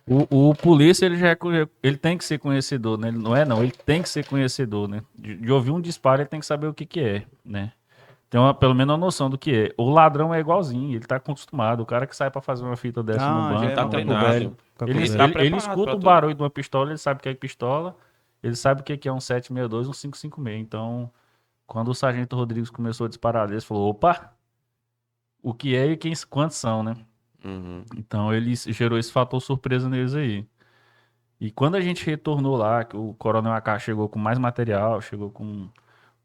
o polícia, ele tem que ser conhecedor, né? Ele não é, não, ele tem que ser conhecedor, né? De ouvir um disparo, ele tem que saber o que é, né? Tem pelo menos uma noção do que é. O ladrão é igualzinho, ele tá acostumado. O cara que sai pra fazer uma fita dessa no banco, tá treinado. Ele escuta o barulho de uma pistola, ele sabe o que é pistola, ele sabe o que é um 762, um 556. Então, quando o Sargento Rodrigues começou a disparar, ele falou, opa, o que é e quantos são, né? Então, ele gerou esse fator surpresa neles aí. E quando a gente retornou lá, que o Coronel AK chegou com mais material, chegou com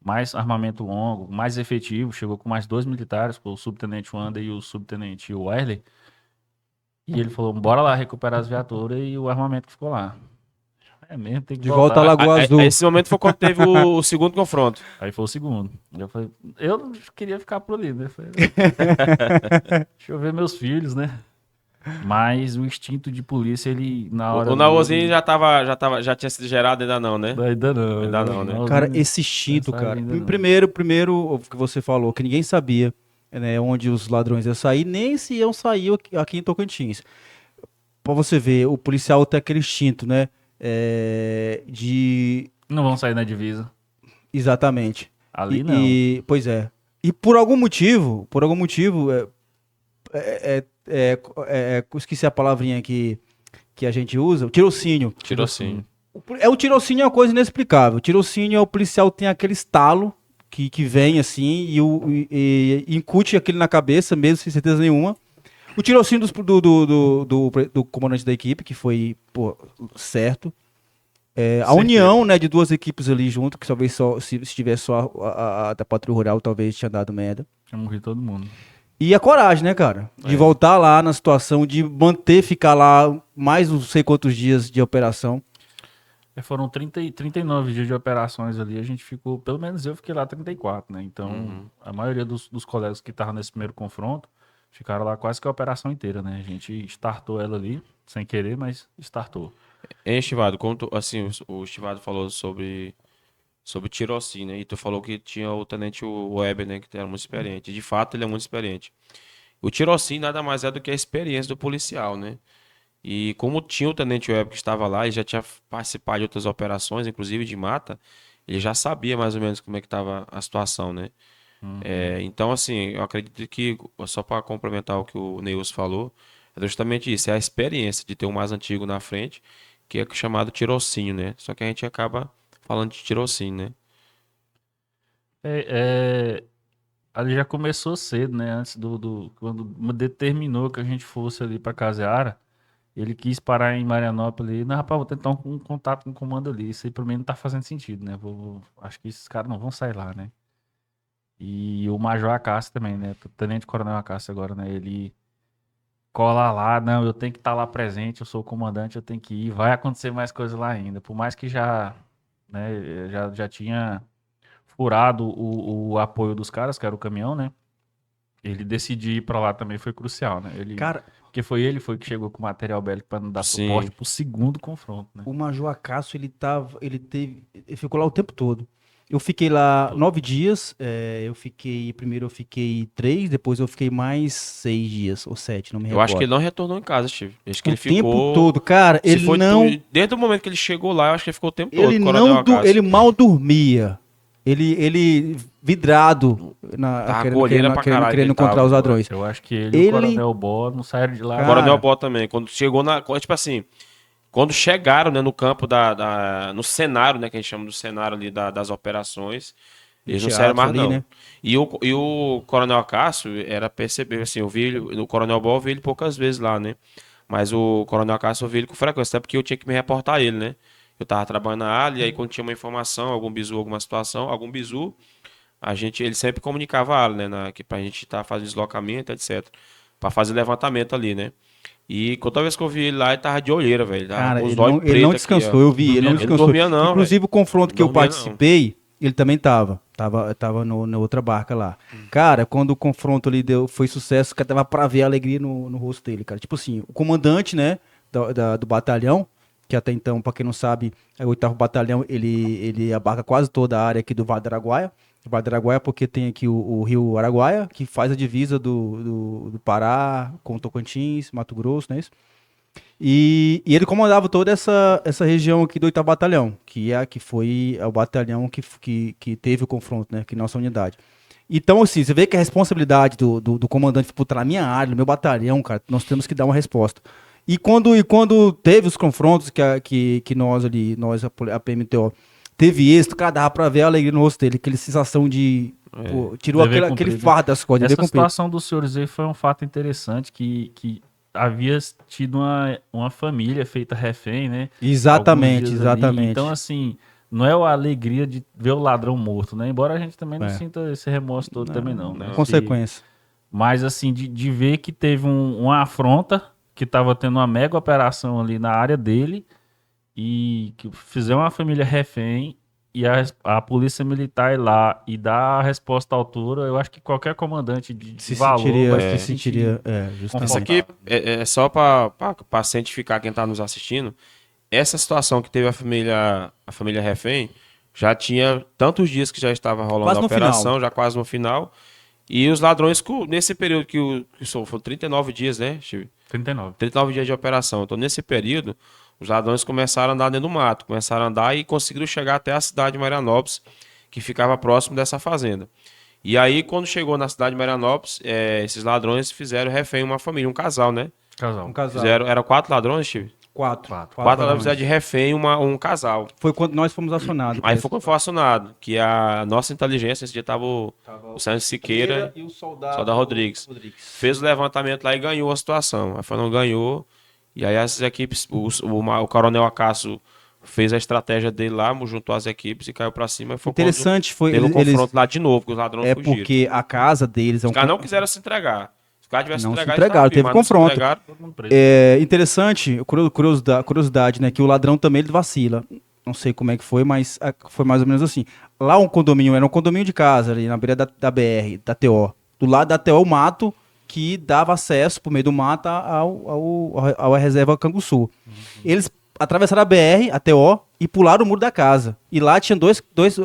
mais armamento longo, mais efetivo, chegou com mais 2 militares, o Subtenente Wanda e o Subtenente Wiley. E ele falou, bora lá recuperar as viaturas e o armamento que ficou lá. É mesmo, tem que de volta à Lagoa Azul. Esse momento foi quando teve o segundo confronto. Aí foi o segundo. Eu não queria ficar por ali, né? Deixa eu ver meus filhos, né? Mas o instinto de polícia, ele na hora... O Naozinho já tinha sido gerado, ainda não, né? Ainda não, né? Cara, esse instinto, cara... Primeiro, o que você falou, que ninguém sabia, né, onde os ladrões iam sair, nem se iam sair aqui em Tocantins. Pra você ver, o policial tem aquele instinto, né? Não vão sair na divisa. Exatamente. Ali não. Pois é. E por algum motivo, esqueci a palavrinha que a gente usa, o tirocínio. O tirocínio é uma coisa inexplicável. O tirocínio é o policial tem aquele estalo que vem assim e incute aquilo na cabeça, mesmo sem certeza nenhuma. O tirocínio do comandante da equipe, que foi certo. a união, né, de duas equipes ali junto, que talvez só, se tivesse só a da Patrulha Rural, talvez tinha dado merda. Tinha morrido todo mundo. E a coragem, né, cara? De voltar lá na situação, de manter, ficar lá mais não sei quantos dias de operação. Foram 39 dias de operações ali, a gente ficou, pelo menos eu fiquei lá 34, né? Então, a maioria dos colegas que estavam nesse primeiro confronto ficaram lá quase que a operação inteira, né? A gente startou ela ali, sem querer, mas startou. Estivado, como assim, o Estivado falou sobre Tirocin, né? E tu falou que tinha o tenente Weber, né? Que era muito experiente. De fato, ele é muito experiente. O Tirocin nada mais é do que a experiência do policial, né? E como tinha o tenente Weber que estava lá e já tinha participado de outras operações, inclusive de mata, ele já sabia mais ou menos como é que estava a situação, né? Então, assim, eu acredito que, só para complementar o que o Neus falou, é justamente isso, é a experiência de ter um mais antigo na frente, que é chamado tirocinho, né? Só que a gente acaba falando de tirocinho, né? Ali já começou cedo, né? Antes quando determinou que a gente fosse ali para Caseara, ele quis parar em Marianópolis. Não, rapaz, vou tentar um contato com o comando ali. Isso aí pra mim não tá fazendo sentido, né? Acho que esses caras não vão sair lá, né? E o Major Acácio também, né? O Tenente Coronel Acácio agora, né? Ele cola lá, não, eu tenho que estar lá presente, eu sou o comandante, eu tenho que ir. Vai acontecer mais coisa lá ainda. Por mais que já tinha furado o apoio dos caras, que era o caminhão, né? Ele decidir ir pra lá também foi crucial, né? Cara, Porque ele foi que chegou com material bélico para não dar Sim. suporte pro segundo confronto, né? o Major Acácio, ele ficou lá o tempo todo. Eu fiquei lá 9 dias, primeiro eu fiquei 3, depois eu fiquei mais 6 dias, ou 7, não me Eu recordo. acho que ele não retornou em casa, Steve. Acho que o ele ficou... tempo todo, cara, Se ele foi não... Desde o momento que ele chegou lá, eu acho que ele ficou o tempo todo, Ele Coronel Acácio. ele mal dormia. Ele vidrado Tava colheira pra caralho que querendo ele encontrar tava. os ladrões. Eu acho que ele e o Coronel Bó não saíram de lá. Cara, Coronel Bó também. Quando chegou tipo assim, quando chegaram, né, no campo no cenário, né, que a gente chama do cenário ali das operações, eles não saíram mais ali, não. né? E o Coronel Acácio era perceber, assim, o Coronel Bó eu vi ele poucas vezes lá, né? Mas o Coronel Acácio eu vi ele com frequência, até porque eu tinha que me reportar a ele, né? Eu tava trabalhando na área, e aí quando tinha uma informação, algum bizu, alguma situação, algum bizu, ele sempre comunicava a área, né? Que pra gente estar fazendo deslocamento, etc. Pra fazer levantamento ali, né? E toda vez que eu vi ele lá, ele tava de olheira, velho. Cara, Os ele olhos não pretos aqui, descansou, ó. eu vi, ele não Ele descansou. não dormia não, Inclusive o confronto que eu Não dormia, não. participei, ele também tava na outra barca lá. Cara, quando o confronto ali foi sucesso, cara, tava pra ver a alegria no rosto dele, cara. Tipo assim, o comandante, né, do batalhão, que até então, pra quem não sabe, é o 8º Batalhão, ele abarca quase toda a área aqui do Vale do Araguaia. O Vale do Araguaia porque tem aqui o rio Araguaia, que faz a divisa do Pará com Tocantins, Mato Grosso, não é isso? E ele comandava toda essa região aqui do 8º Batalhão, que foi o batalhão que teve o confronto, né? Que nossa unidade. Então, assim, você vê que a responsabilidade do comandante, puta, na minha área, no meu batalhão, cara, nós temos que dar uma resposta. E quando teve os confrontos que nós, a PMTO, teve êxito, cara, dava pra ver a alegria no rosto dele, aquela sensação de... Pô, tirou aquele fardo das costas. Essa situação dos senhores aí foi um fato interessante que havia tido uma família feita refém, né? Exatamente. Então, assim, não é a alegria de ver o ladrão morto, né? Embora a gente também não sinta esse remorso todo também não, né? Consequência. Mas, assim, de ver que teve uma afronta, que estava tendo uma mega operação ali na área dele e que fizeram uma família refém e a polícia militar ir lá e dar a resposta à altura, eu acho que qualquer comandante de valor vai se sentiria justamente. Isso aqui é só para cientificar quem está nos assistindo. Essa situação que teve a família refém já tinha tantos dias que já estava rolando quase a no operação, final. já quase no final. E os ladrões, nesse período que foram 39 dias, né, Steve? 39 dias de operação. Então, nesse período, os ladrões começaram a andar dentro do mato, começaram a andar e conseguiram chegar até a cidade de Marianópolis, que ficava próximo dessa fazenda. E aí, quando chegou na cidade de Marianópolis, esses ladrões fizeram refém uma família, um casal, né? Um casal. Eram 4 ladrões, Steve? 4 ladrões fizeram de refém um casal. Foi quando nós fomos acionados. Aí foi quando foi acionado, que a nossa inteligência, esse dia tava o Sérgio Siqueira e o soldado Rodrigues. Fez o levantamento lá e ganhou a situação. Aí não ganhou. E aí essas equipes, o Coronel Acácio fez a estratégia dele lá, juntou as equipes e caiu pra cima. E foi Interessante foi teve um eles confronto lá de novo, que os ladrões é fugiram. porque a casa deles é Os um caras não quiseram se entregar. Se os caras tivessem Não se entregado, entregaram, eles teve estavam vivos, mas não se confronto. entregaram. Todo mundo preso. É interessante, curiosidade, né? Que o ladrão também ele vacila. Não sei como é que foi, mas foi mais ou menos assim. Lá era um condomínio de casa, ali na beira da BR, da TO. Do lado da TO, o mato que dava acesso, por meio do mato, à reserva Canguçu. Eles atravessaram a BR, a TO, e pularam o muro da casa. E lá tinha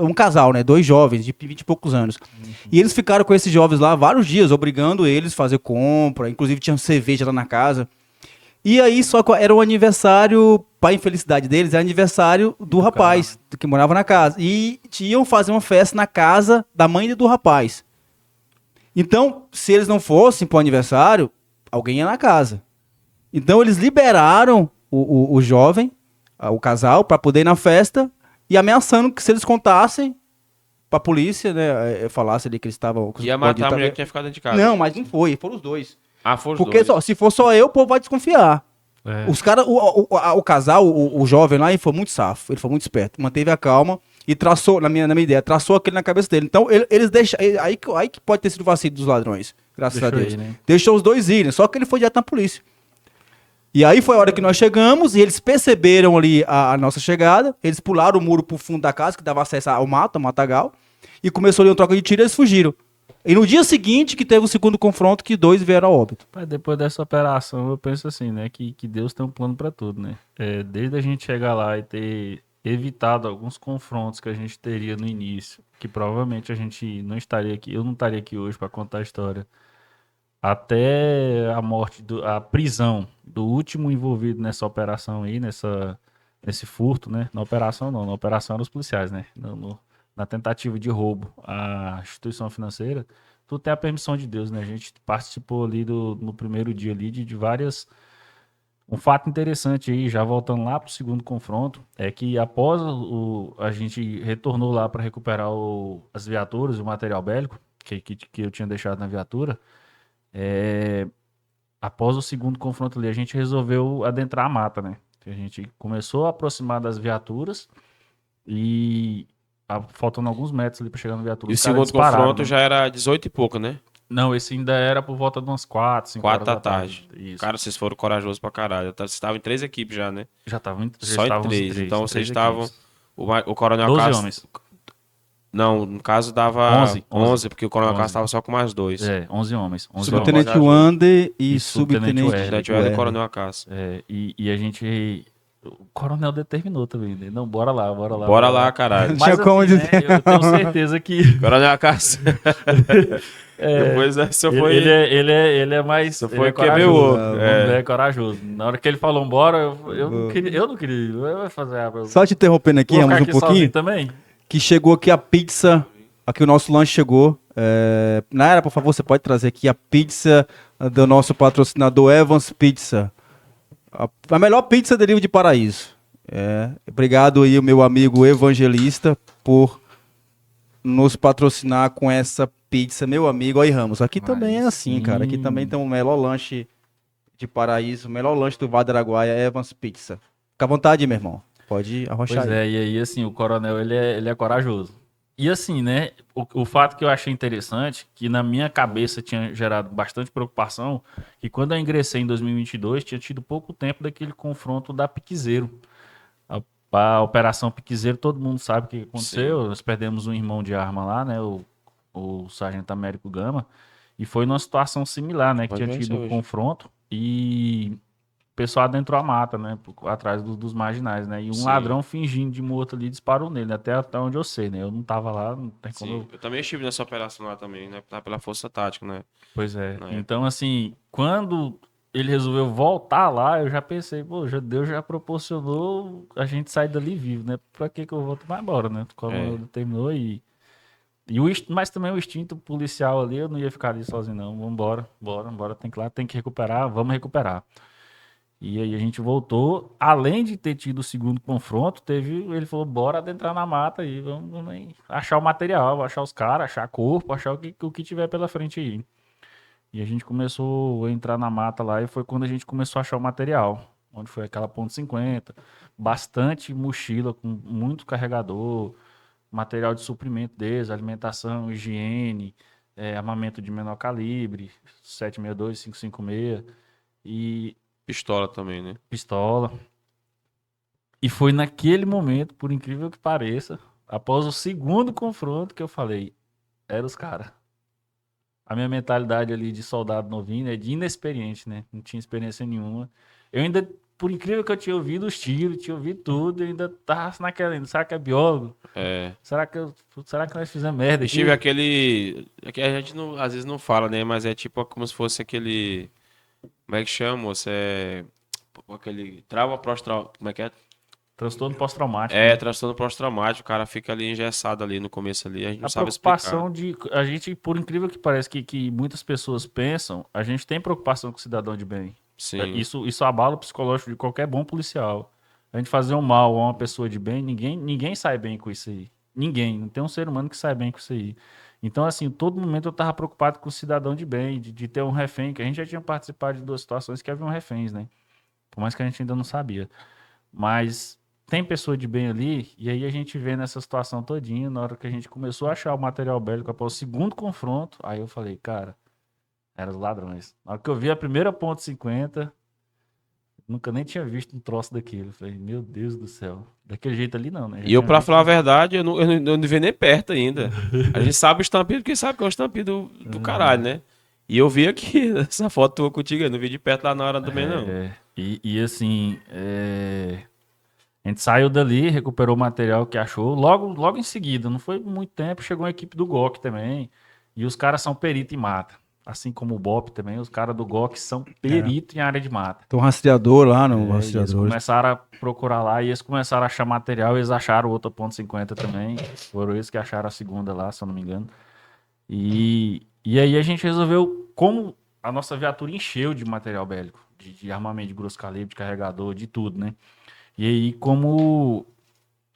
um casal, né? 2 jovens de 20 e poucos anos. E eles ficaram com esses jovens lá vários dias, obrigando eles a fazer compra. Inclusive tinha cerveja lá na casa. E aí, só que era o aniversário, para infelicidade deles, era aniversário do rapaz, que morava na casa. E iam fazer uma festa na casa da mãe do rapaz. Então, se eles não fossem pro aniversário, alguém ia na casa. Então, eles liberaram o jovem, o casal, para poder ir na festa, e ameaçando que se eles contassem pra polícia, né, falasse ali que eles estavam... Ia matar a mulher que tinha ficado dentro de casa. Não, mas não foi, foram os dois. Ah, foram os Porque dois. se for só eu, o povo vai desconfiar. É. Os caras, o casal, o jovem lá, ele foi muito safo, ele foi muito esperto, manteve a calma e traçou, na minha ideia, traçou aquele na cabeça dele. Então, eles deixaram, aí que pode ter sido vacilo dos ladrões, graças a Deus. Ir, né? Deixou os dois irem, só que ele foi direto na polícia. E aí foi a hora que nós chegamos e eles perceberam ali a nossa chegada, eles pularam o muro pro fundo da casa, que dava acesso ao mato, ao matagal, e começou ali uma troca de tiro e eles fugiram. E no dia seguinte que teve o segundo confronto, que 2 vieram a óbito. Mas depois dessa operação, eu penso assim, né? Que Deus tem um plano pra tudo, né? Desde a gente chegar lá e ter evitado alguns confrontos que a gente teria no início, que provavelmente a gente não estaria aqui, eu não estaria aqui hoje pra contar a história, até a morte, a prisão do último envolvido nessa operação aí, nesse furto, né? Na operação não, na operação eram os policiais, né? Na tentativa de roubo à instituição financeira, tudo tem a permissão de Deus, né? A gente participou ali no primeiro dia ali de várias... Um fato interessante aí, já voltando lá pro segundo confronto, é que após a gente retornou lá para recuperar as viaturas, o material bélico, que eu tinha deixado na viatura, após o segundo confronto ali, a gente resolveu adentrar a mata, né? A gente começou a aproximar das viaturas e... faltando alguns metros ali pra chegar na viatura. E o Os caras segundo dispararam, confronto né? já era 18 e pouco, né? Não, esse ainda era por volta de umas 4, 5 4 horas da tarde. Isso. Cara, vocês foram corajosos pra caralho. Vocês estavam em 3 equipes já, né? Já estavam Só em 3. Então vocês estavam... O Coronel 12 Castro... homens. Não, no caso dava 11, porque o Coronel 11. Castro estava só com mais 2. 11 homens. 11 homens. Subtenente Wander e subtenente Subtenente Hélio e Coronel Acácio. E a gente... O coronel determinou também, né? Não, bora lá. Bora lá, caralho. Tinha Mas como assim, dizer. né, eu tenho certeza que... Coronel Acácio. Depois essa foi... Ele é mais... Isso ele foi é quebrou. corajoso. Ele é corajoso. Na hora que ele falou embora, eu não queria. Eu ia fazer... Só te interrompendo aqui, Vou ficar Ramos, um aqui pouquinho. sozinho também? Que chegou aqui a pizza. Aqui o nosso lanche chegou. Nayara, por favor, você pode trazer aqui a pizza do nosso patrocinador Evans Pizza. A melhor pizza deriva de Paraíso. Obrigado aí, o meu amigo Evangelista, por nos patrocinar com essa pizza, meu amigo. Aí, Ramos, aqui também é assim, cara. Aqui também tem o melhor lanche de Paraíso, o melhor lanche do Vale do Araguaia, Evans Pizza. Fica à vontade, meu irmão. Pode arrochar Pois aí. e aí, assim, o coronel, ele é corajoso. E assim, né, o fato que eu achei interessante, que na minha cabeça tinha gerado bastante preocupação, que quando eu ingressei em 2022, tinha tido pouco tempo daquele confronto da Piquezeiro. A Operação Piquezeiro, todo mundo sabe o que aconteceu. Sim. Nós perdemos um irmão de arma lá, né, o Sargento Américo Gama, e foi numa situação similar, né, que tinha tido um confronto e... O pessoal adentrou a mata, né? Atrás dos marginais, né? E um ladrão fingindo de morto ali disparou nele, né? Até onde eu sei, né? Eu não tava lá, não tem como. Eu também estive nessa operação lá também, né? Pela Força Tática, né? Pois é. Então, assim, quando ele resolveu voltar lá, eu já pensei, pô, Deus já proporcionou a gente sair dali vivo, né? Pra que eu volto mais embora, né? Quando terminou mas também o instinto policial ali, eu não ia ficar ali sozinho, não. Vambora, bora, tem que recuperar, vamos recuperar. E aí a gente voltou, além de ter tido o segundo confronto, ele falou, bora adentrar na mata aí, vamos achar o material, achar os caras, achar corpo, achar o que tiver pela frente aí. E a gente começou a entrar na mata lá e foi quando a gente começou a achar o material. onde foi aquela ponto .50, bastante mochila com muito carregador, material de suprimento deles, alimentação, higiene, armamento de menor calibre, 762, 556 e Pistola também, né? pistola. E foi naquele momento, por incrível que pareça, após o segundo confronto que eu falei, eram os caras. A minha mentalidade ali de soldado novinho, de inexperiente, né? Não tinha experiência nenhuma. Eu ainda, por incrível que eu tinha ouvido os tiros, tinha ouvido tudo, eu ainda tava naquela, será que é biólogo? Será que nós fizemos merda Eu aqui? tive aquele... É que a gente não, às vezes não fala, né? Mas é tipo como se fosse aquele... Como é que chama? Você aquele... Trauma pós-traumático. Como é que é? Transtorno pós-traumático. Transtorno pós-traumático. O cara fica ali engessado ali no começo ali. A gente não sabe preocupação explicar. a gente, por incrível que pareça que muitas pessoas pensam, a gente tem preocupação com o cidadão de bem. Sim. Isso abala o psicológico de qualquer bom policial. A gente fazer um mal a uma pessoa de bem, ninguém sai bem com isso aí. Ninguém. Não tem um ser humano que sai bem com isso aí. Então, assim, todo momento eu tava preocupado com o cidadão de bem, de ter um refém, que a gente já tinha participado de 2 situações que haviam reféns, né? Por mais que a gente ainda não sabia. Mas tem pessoa de bem ali, e aí a gente vê nessa situação todinha, na hora que a gente começou a achar o material bélico após o segundo confronto, aí eu falei, cara, eram os ladrões. Na hora que eu vi a primeira ponto .50, nunca nem tinha visto um troço daquele. Eu falei, meu Deus do céu. Daquele jeito ali não, né? E eu, pra falar a verdade, eu não vi nem perto ainda. A gente sabe o estampido, porque sabe que é o estampido do caralho, né? E eu vi aqui, essa foto tua contigo, eu não vi de perto lá na hora também, não. E assim, a gente saiu dali, recuperou o material que achou, logo em seguida, não foi muito tempo, chegou a equipe do GOC também, e os caras são perito em mata. Assim como o BOP também, os caras do GOC são perito em área de mata. Tem um rastreador lá no Eles rastreador. começaram a procurar lá e eles começaram a achar material, eles acharam outra ponto .50 também, foram eles que acharam a segunda lá, se eu não me engano. E aí a gente resolveu, como a nossa viatura encheu de material bélico, de armamento de grosso calibre, de carregador, de tudo, né? E aí, como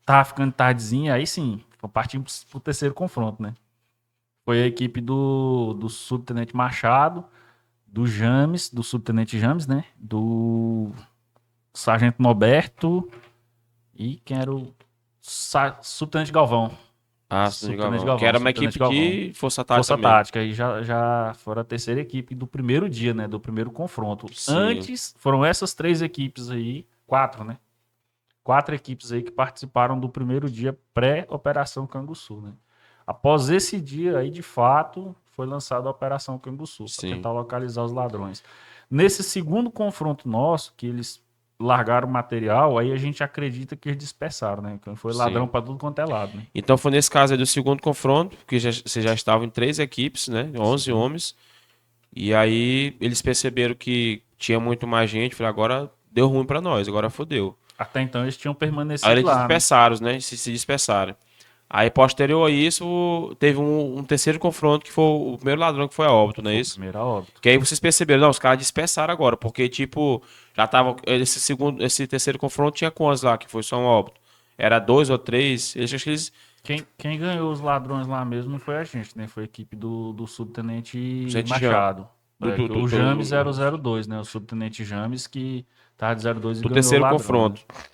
tava ficando tardezinha, aí sim, partimos pro terceiro confronto, né? Foi a equipe do subtenente Machado, do James, do subtenente James, né? Do sargento Noberto e quem era o subtenente Galvão. Subtenente Galvão, que era uma equipe de Força Tática Força também. Tática, aí já foram a terceira equipe do primeiro dia, né? Do primeiro confronto. Sim. Antes, foram essas 3 equipes aí, 4, né? 4 equipes aí que participaram do primeiro dia pré-Operação Canguçu, né? Após esse dia aí, de fato, foi lançada a Operação Canguçu para tentar localizar os ladrões. Nesse segundo confronto nosso, que eles largaram o material, aí a gente acredita que eles dispersaram, né? Que foi ladrão para tudo quanto é lado, né? Então foi nesse caso aí do segundo confronto, porque vocês já estavam em 3 equipes, né? 11 homens. E aí eles perceberam que tinha muito mais gente, falaram, agora deu ruim para nós, agora fodeu. Até então eles tinham permanecido aí eles lá, dispersaram, né? Se dispersaram. Aí, posterior a isso, teve um terceiro confronto, que foi o primeiro ladrão que foi a óbito, não é isso? Primeiro a óbito. Que aí vocês perceberam, não, os caras dispersaram agora, porque, tipo, já tava, esse terceiro confronto tinha quantos lá, que foi só um óbito? Era 2 ou 3, acho que eles... Quem ganhou os ladrões lá mesmo não foi a gente, né? Foi a equipe do subtenente Gente Machado. O James era o 02, né? O subtenente James que tava de 02 e ganhou terceiro o ladrão, confronto. Né?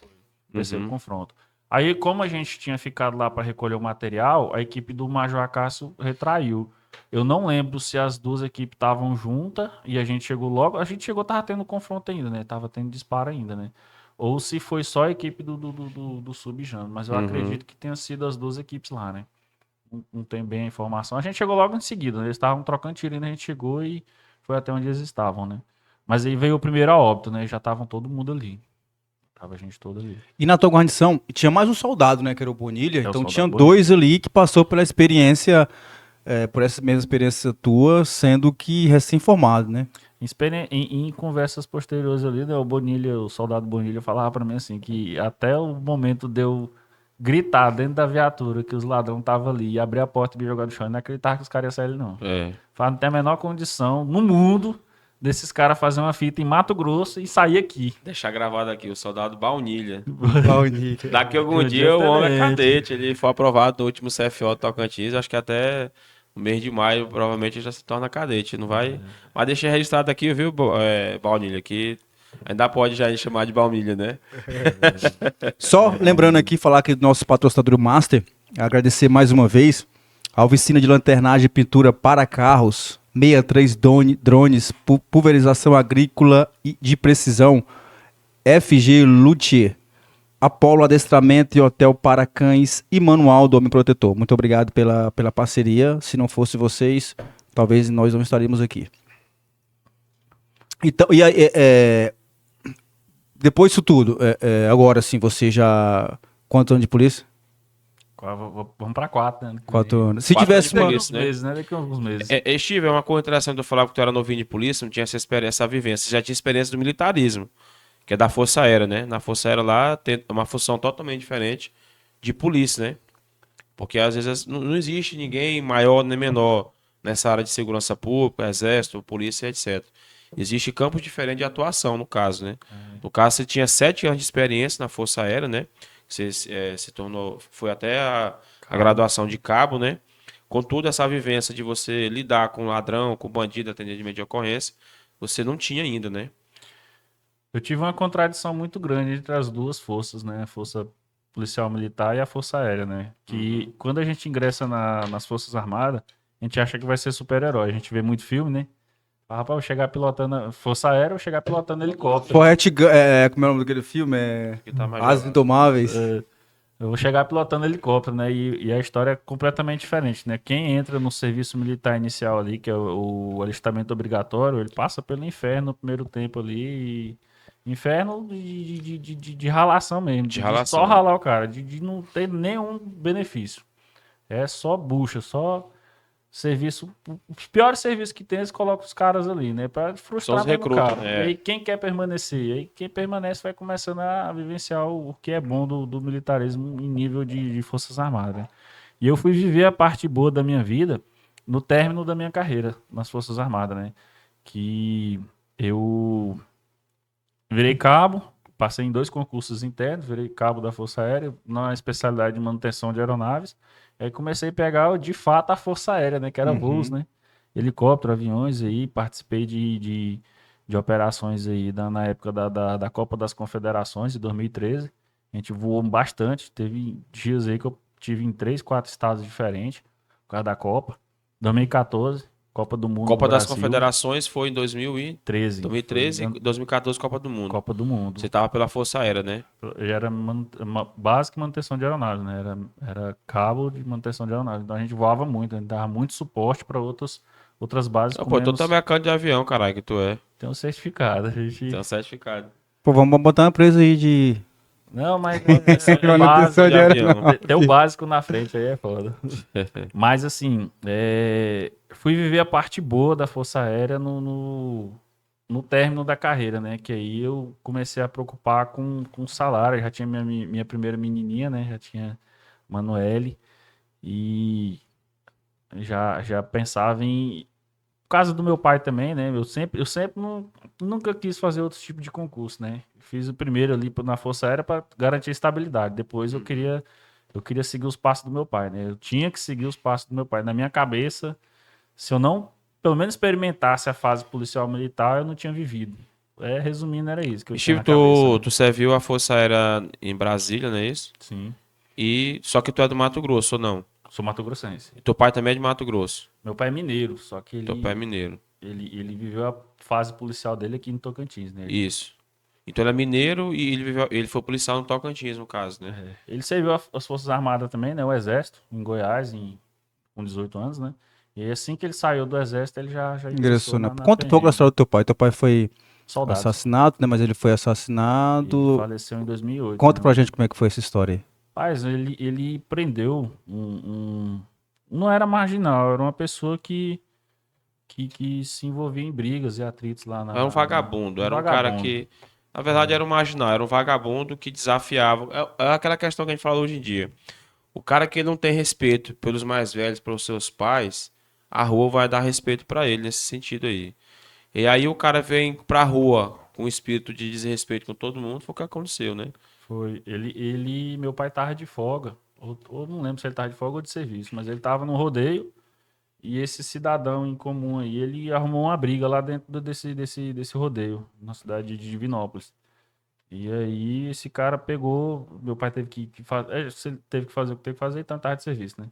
Terceiro confronto. Aí, como a gente tinha ficado lá para recolher o material, a equipe do Major Acácio retraiu. Eu não lembro se as 2 equipes estavam juntas e a gente chegou logo. A gente chegou, tava tendo confronto ainda, né? Tava tendo disparo ainda, né? Ou se foi só a equipe do Subjano. Mas eu acredito que tenha sido as 2 equipes lá, né? Não tem bem a informação. A gente chegou logo em seguida, né? Eles estavam trocando tiro ainda, a gente chegou e foi até onde eles estavam, né? Mas aí veio o primeiro a óbito, né? Já estavam todo mundo ali. Tava a gente toda ali. E na tua guarnição, tinha mais um soldado, né? Que era o Bonilha. Então tinha Bonilha. 2 ali que passou pela experiência, por essa mesma experiência tua, sendo que recém-formado, né? Em conversas posteriores ali, né, o soldado Bonilha falava pra mim assim, que até o momento de eu gritar dentro da viatura que os ladrões estavam ali e abrir a porta e me jogar no chão, eu não acreditava que os caras iam sair ali, não. Fala, não tem a menor condição no mundo desses caras fazer uma fita em Mato Grosso e sair aqui. Deixar gravado aqui, o soldado Baunilha. Baunilha. Daqui a algum dia o homem é cadete, ele foi aprovado no último CFO do Tocantins, acho que até no mês de maio provavelmente já se torna cadete, não vai? Mas deixei registrado aqui, viu, Baunilha, que Ainda pode já chamar de baunilha, né? Só lembrando aqui, falar aqui do nosso patrocinador Master, agradecer mais uma vez a oficina de lanternagem e pintura para carros, 63 drones, pulverização agrícola e de precisão, FG Luthier, Apolo Adestramento e Hotel para Cães e Manual do Homem Protetor. Muito obrigado pela parceria. Se não fosse vocês, talvez nós não estaríamos aqui. Então, e aí, depois disso tudo, agora sim, você já... Quantos anos de polícia? Vamos pra 4, né? 4 anos. Se 4 tivesse anos uma... de Alguns meses, né? Daqui a alguns meses. Steve, é uma coisa interessante eu falar que tu era novinho de polícia, não tinha essa experiência, essa vivência. Você já tinha experiência do militarismo, que é da Força Aérea, né? Na Força Aérea lá tem uma função totalmente diferente de polícia, né? Porque às vezes não existe ninguém maior nem menor nessa área de segurança pública, exército, polícia, etc. Existe campos diferentes de atuação, no caso, né? No caso, você tinha 7 anos de experiência na Força Aérea, né? Você se tornou, foi até a graduação de cabo, né? Contudo, essa vivência de você lidar com ladrão, com bandido, atendimento de ocorrência, você não tinha ainda, né? Eu tive uma contradição muito grande entre as duas forças, né? A Força Policial Militar e a Força Aérea, né? Que quando a gente ingressa nas Forças Armadas, a gente acha que vai ser super-herói. A gente vê muito filme, né? Ah, rapaz, eu vou chegar pilotando a Força Aérea, eu vou chegar pilotando helicóptero. Forrest Gump, como é o nome daquele filme? Que tá mais Asas jovem. Indomáveis. Eu vou chegar pilotando helicóptero, né? E a história é completamente diferente, né? Quem entra no serviço militar inicial ali, que é o alistamento obrigatório, ele passa pelo inferno no primeiro tempo ali. Inferno de ralação mesmo. De ralação, só né? ralar o cara, de não ter nenhum benefício. É só bucha, só serviço. Os piores serviços que tem, eles colocam os caras ali, né? Pra frustrar São os mesmo o recrutas, cara. né? E aí quem quer permanecer? E aí quem permanece vai começando a vivenciar o que é bom do militarismo em nível de Forças Armadas, né? E eu fui viver a parte boa da minha vida no término da minha carreira nas Forças Armadas, né? Que eu virei cabo, passei em 2 concursos internos, virei cabo da Força Aérea, na especialidade de manutenção de aeronaves. Aí comecei a pegar, de fato, a Força Aérea, né? Que era voos, né? Helicóptero, aviões aí, participei de operações aí na época da Copa das Confederações, de 2013. A gente voou bastante, teve dias aí que eu tive em 3, 4 estados diferentes, por causa da Copa. 2014, Copa do Mundo Copa no das Brasil, Confederações foi em 2013, 13. e 2014 Copa do Mundo. Copa do Mundo. Você tava pela Força Aérea, né? Já era básica manutenção de aeronaves, né? Era cabo de manutenção de aeronaves. Então a gente voava muito, a gente dava muito suporte para outras bases Não, com pô, tu menos... também é cano de avião, caralho, que tu é. Tem um certificado. A gente... Tem um certificado. Pô, vamos botar uma presa aí de... Não, mas Manutenção básico, de aeronave. tem o básico na frente aí, é foda. Mas assim, fui viver a parte boa da Força Aérea no término da carreira, né? Que aí eu comecei a preocupar com salário. Eu já tinha minha primeira menininha, né? Já tinha Manuele. E já pensava em... Por causa do meu pai também, né? Eu sempre nunca quis fazer outro tipo de concurso, né? Fiz o primeiro ali na Força Aérea para garantir estabilidade. Depois eu queria seguir os passos do meu pai, né? Eu tinha que seguir os passos do meu pai. Na minha cabeça, se eu não, pelo menos experimentasse a fase policial militar, eu não tinha vivido. Resumindo, era isso que eu tinha Steve, na cabeça, né? tu serviu a Força Aérea em Brasília, não é isso? Sim. Só que tu é do Mato Grosso, ou não? Sou mato-grossense. E teu pai também é de Mato Grosso. Meu pai é mineiro, só que Teu pai é mineiro. ele viveu a fase policial dele aqui no Tocantins, né? Isso. Então ele é mineiro e ele foi policial no Tocantins, no caso, né? Ele serviu as Forças Armadas também, né? O Exército, em Goiás, com 18 anos, né? E aí, assim que ele saiu do Exército, ele já Ingressou, né? na Conta um pouco a PM. história do teu pai. Teu pai foi Soldado. assassinado, né? Mas ele foi Ele assassinado. faleceu em 2008. Conta né? pra gente como é que foi essa história aí. Rapaz, ele prendeu não era marginal, era uma pessoa que se envolvia em brigas e atritos lá na... Era um vagabundo, um era um cara vagabundo. que, na verdade, era um marginal, era um vagabundo que desafiava. É aquela questão que a gente fala hoje em dia. O cara que não tem respeito pelos mais velhos, pelos seus pais, a rua vai dar respeito pra ele nesse sentido aí. E aí o cara vem pra rua com o espírito de desrespeito com todo mundo, foi o que aconteceu, né? Foi. Meu pai tava de folga, ou não lembro se ele tava de folga ou de serviço, mas ele tava no rodeio E esse cidadão em comum aí, ele arrumou uma briga lá dentro desse rodeio, na cidade de Divinópolis. E aí esse cara pegou, meu pai teve que fazer, ele teve que fazer o que teve que fazer, então tava de serviço, né?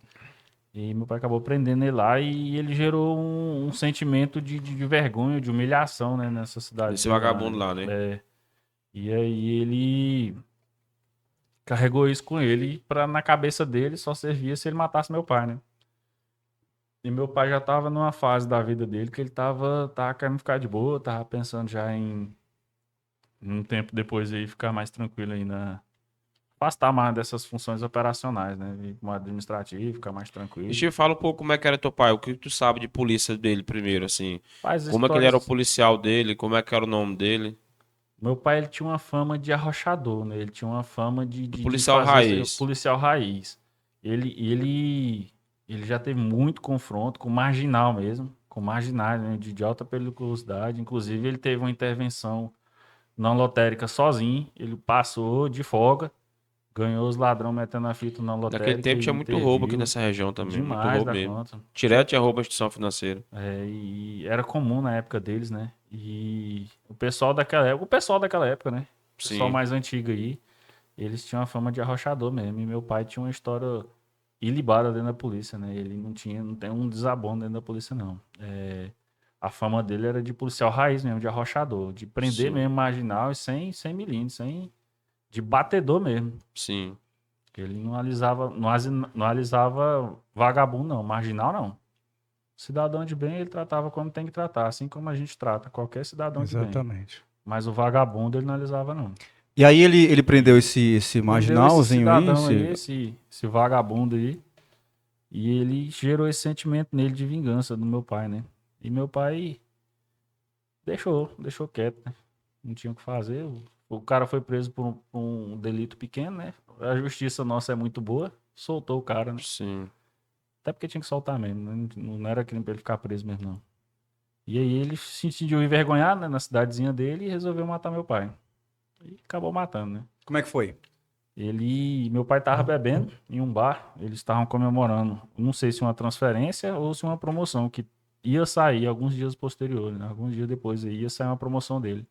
E meu pai acabou prendendo ele lá e ele gerou um sentimento de vergonha, de humilhação, né, nessa cidade. Esse vagabundo lá, né? É. E aí ele carregou isso com ele pra na cabeça dele só servia se ele matasse meu pai, né? E meu pai já tava numa fase da vida dele que ele tava querendo ficar de boa, tava pensando já em um tempo depois aí ficar mais tranquilo aí afastar mais dessas funções operacionais, né? Ir pro administrativo, ficar mais tranquilo. E te fala um pouco como é que era teu pai, o que tu sabe de polícia dele primeiro, assim. Faz Como é que ele era o histórias. policial dele, como é que era o nome dele. Meu pai, ele tinha uma fama de arrochador, né? Ele tinha uma fama de Policial fazer raiz. policial raiz. Ele já teve muito confronto com marginal mesmo, com marginais, né? De alta periculosidade. Inclusive, ele teve uma intervenção não lotérica sozinho. Ele passou de folga, ganhou os ladrões metendo a fita não lotérica. Naquele tempo tinha e muito roubo aqui interviu. nessa região também, muito Demais roubo da mesmo. conta. Direto tinha roubo à instituição financeira. É, e era comum na época deles, né? E o pessoal daquela época, né? O pessoal Sim. mais antigo aí, eles tinham a fama de arrochador mesmo. E meu pai tinha uma história ilibada dentro da polícia, né? Ele não tem um desabono dentro da polícia, não. A fama dele era de policial raiz mesmo, de arrochador, de prender Sim. mesmo marginal e sem milímetros, de batedor mesmo. Sim. Ele não alisava vagabundo, não, marginal, não. Cidadão de bem, ele tratava como tem que tratar, assim como a gente trata qualquer cidadão de bem. Exatamente. Mas o vagabundo ele não alisava, não. E aí ele prendeu esse Prendeu marginalzinho aí? esse cidadão aí, esse vagabundo aí, e ele gerou esse sentimento nele de vingança do meu pai, né? E meu pai deixou quieto, né? Não tinha o que fazer. O cara foi preso por um delito pequeno, né? A justiça nossa é muito boa, soltou o cara, né? Sim. Até porque tinha que soltar mesmo, né? Não era crime pra ele ficar preso mesmo, não. E aí ele se sentiu envergonhado, né, na cidadezinha dele e resolveu matar meu pai. E acabou matando, né? Como é que foi? Meu pai tava bebendo em um bar, eles estavam comemorando, não sei se uma transferência ou se uma promoção, que ia sair alguns dias posteriores, né? Alguns dias depois aí ia sair uma promoção dele.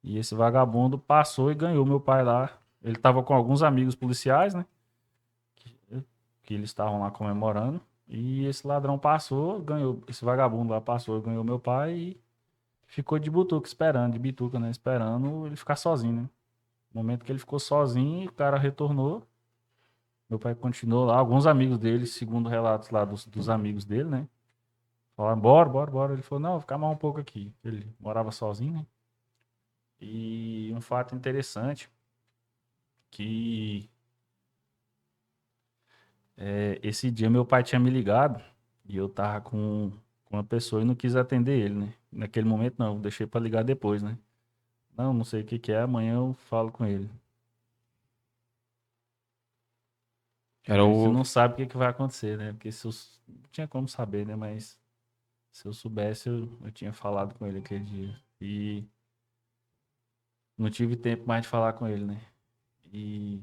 E esse vagabundo passou e ganhou meu pai lá. Ele tava com alguns amigos policiais, né? Que eles estavam lá comemorando. E esse ladrão passou, ganhou. Esse vagabundo lá passou, ganhou meu pai e ficou de butuca esperando, de bituca, né? Esperando ele ficar sozinho, né? No momento que ele ficou sozinho, o cara retornou. Meu pai continuou lá. Alguns amigos dele, segundo relatos lá dos amigos dele, né? Falaram, bora. Ele falou, não, vou ficar mais um pouco aqui. Ele morava sozinho, né? E um fato interessante que esse dia meu pai tinha me ligado e eu tava com uma pessoa e não quis atender ele, né? Naquele momento não, deixei pra ligar depois, né? Não sei o que é, amanhã eu falo com ele. Era Você o. não sabe o que vai acontecer, né? Porque não tinha como saber, né? Mas se eu soubesse, eu tinha falado com ele aquele dia. E não tive tempo mais de falar com ele, né? E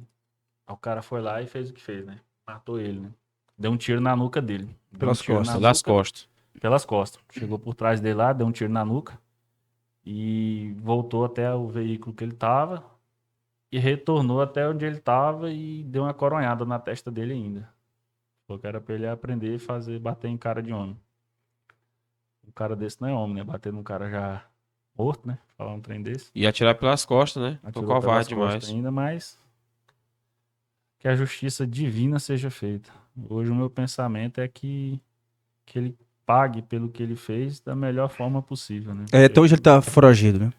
o cara foi lá e fez o que fez, né? Matou ele, né? Deu um tiro na nuca dele. Pelas costas. Das costas. Pelas costas. Chegou por trás dele lá, deu um tiro na nuca. E voltou até o veículo que ele tava. E retornou até onde ele tava e deu uma coronhada na testa dele ainda. Falou que era pra ele aprender a bater em cara de homem. Um cara desse não é homem, né? Bater num cara já morto, né? Falar um trem desse. E atirar pelas costas, né? Foi Atirou covarde pelas costas demais. ainda, mas que a justiça divina seja feita. Hoje o meu pensamento é que ele pague pelo que ele fez da melhor forma possível, né? Até hoje ele tá foragido, né?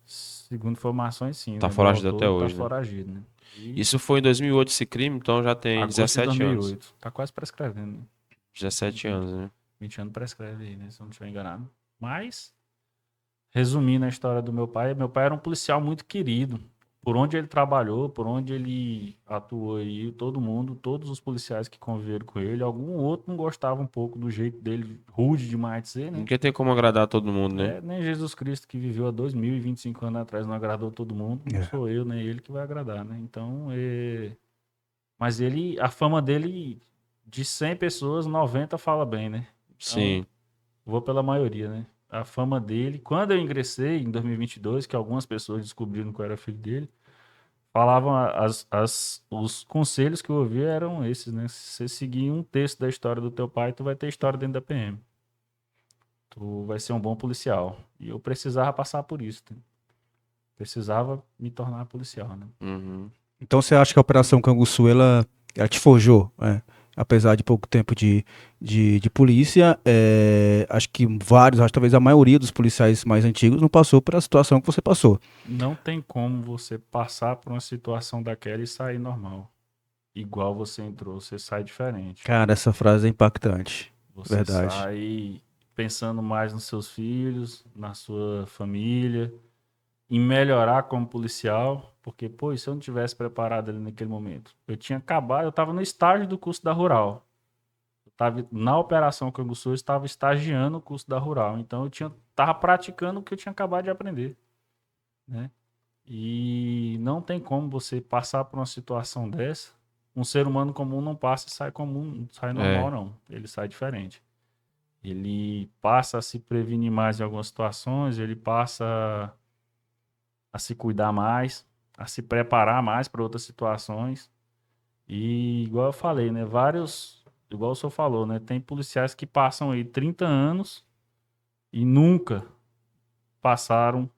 Segundo informações, sim. Tá né? Do foragido autor, até hoje, Tá né? foragido, né? E Isso foi em 2008 esse crime, então já tem agosto de 17 anos. 2008. Tá quase prescrevendo, né? 17 anos, né? 20 anos prescreve aí, né? Se eu não estiver enganado. Mas, resumindo a história do meu pai era um policial muito querido. Por onde ele trabalhou, por onde ele atuou aí, todos os policiais que conviveram com ele, algum outro não gostava um pouco do jeito dele, rude demais de ser, né? Ninguém tem como agradar todo mundo, né? Nem Jesus Cristo, que viveu há 2025 anos atrás, não agradou todo mundo. Não sou eu, nem ele que vai agradar, né? Então, mas a fama dele, de 100 pessoas, 90 fala bem, né? Sim. Vou pela maioria, né? A fama dele. Quando eu ingressei em 2022, que algumas pessoas descobriram que eu era filho dele, falavam os conselhos que eu ouvia eram esses, né? Se você seguir um texto da história do teu pai, tu vai ter história dentro da PM. Tu vai ser um bom policial. E eu precisava passar por isso. Né? Precisava me tornar policial, né? Uhum. Então você acha que a Operação Canguçu, ela te forjou, apesar de pouco tempo de polícia, acho que vários, acho que talvez a maioria dos policiais mais antigos não passou pela situação que você passou. Não tem como você passar por uma situação daquela e sair normal. Igual você entrou, você sai diferente. Cara, essa frase é impactante. Você Verdade. sai pensando mais nos seus filhos, na sua família, em melhorar como policial, porque, pô, e se eu não tivesse preparado ali naquele momento? Eu tinha acabado, eu estava no estágio do curso da Rural. Eu tava, na Operação Canguçu, eu estava estagiando o curso da Rural. Então, eu estava praticando o que eu tinha acabado de aprender, né? E não tem como você passar por uma situação dessa. Um ser humano comum não passa e sai comum, sai normal, não. Ele sai diferente. Ele passa a se prevenir mais em algumas situações, ele passa a se cuidar mais, a se preparar mais para outras situações. E igual eu falei, né, igual o senhor falou, né, tem policiais que passam aí 30 anos e nunca passaram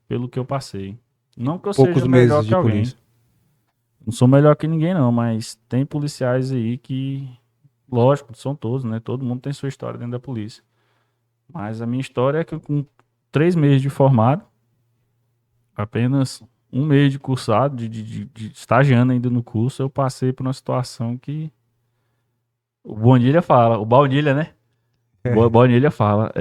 pelo que eu passei. Não que eu Poucos seja melhor meses que de alguém. polícia. Não sou melhor que ninguém não, mas tem policiais aí que, lógico, são todos, né, todo mundo tem sua história dentro da polícia. Mas a minha história é que com 3 meses de formado, apenas 1 mês de cursado, de estagiando ainda no curso, eu passei por uma situação que o Bonilha fala, o Baunilha, né? O Baunilha fala.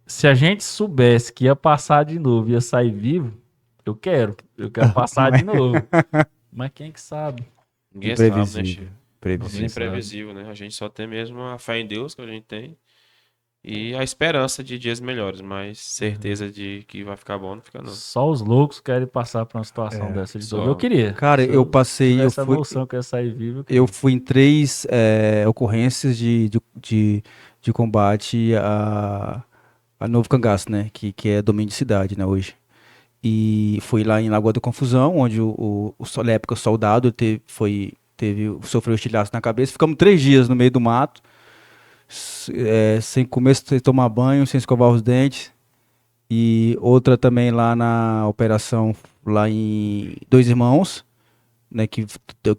Se a gente soubesse que ia passar de novo, ia sair vivo, eu quero passar de novo. Mas quem que sabe? Ninguém sabe, né, Imprevisível. Chico? Imprevisível. É imprevisível, né? A gente só tem mesmo a fé em Deus que a gente tem e a esperança de dias melhores, mas certeza de que vai ficar bom não fica não. Só os loucos querem passar por uma situação dessa de novo. só. Eu queria. Cara, Se eu passei, tivesse eu a fui, noção que eu ia sair vivo, eu eu queria. fui em 3 ocorrências de combate a Novo Cangaço, né? Que é domínio de cidade, né, hoje. E fui lá em Lagoa da Confusão, onde na época o soldado sofreu estilhaço na cabeça. Ficamos 3 dias no meio do mato, sem comer, sem tomar banho, sem escovar os dentes. E outra também lá na operação, lá em Dois Irmãos, né, que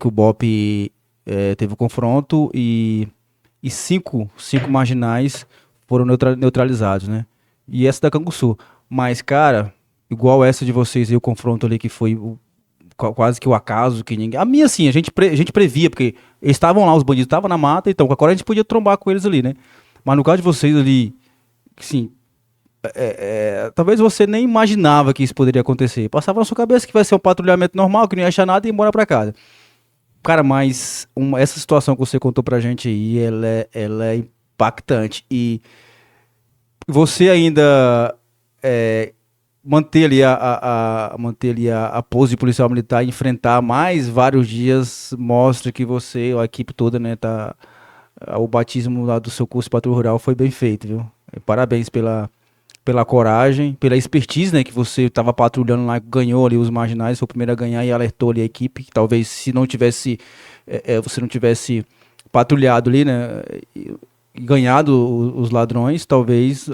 o BOPE teve o confronto e cinco marginais foram neutralizados, né? E essa da Canguçu. Mas, cara, igual essa de vocês e o confronto ali que foi quase que o acaso, que ninguém... A minha, assim, a gente previa, porque eles estavam lá, os bandidos estavam na mata, então agora a gente podia trombar com eles ali, né? Mas no caso de vocês ali, assim, talvez você nem imaginava que isso poderia acontecer. Passava na sua cabeça que vai ser um patrulhamento normal, que não ia achar nada e ir embora pra casa. Cara, mas essa situação que você contou pra gente aí, ela é impactante. E você ainda manter ali a pose de policial militar e enfrentar mais vários dias mostra que você, a equipe toda, né, o batismo lá do seu curso de patrulha rural foi bem feito, viu? Parabéns pela coragem, pela expertise, né, que você estava patrulhando lá, ganhou ali os marginais, foi o primeiro a ganhar e alertou ali a equipe, que talvez se não tivesse, você não tivesse patrulhado ali, né, e ganhado os ladrões, talvez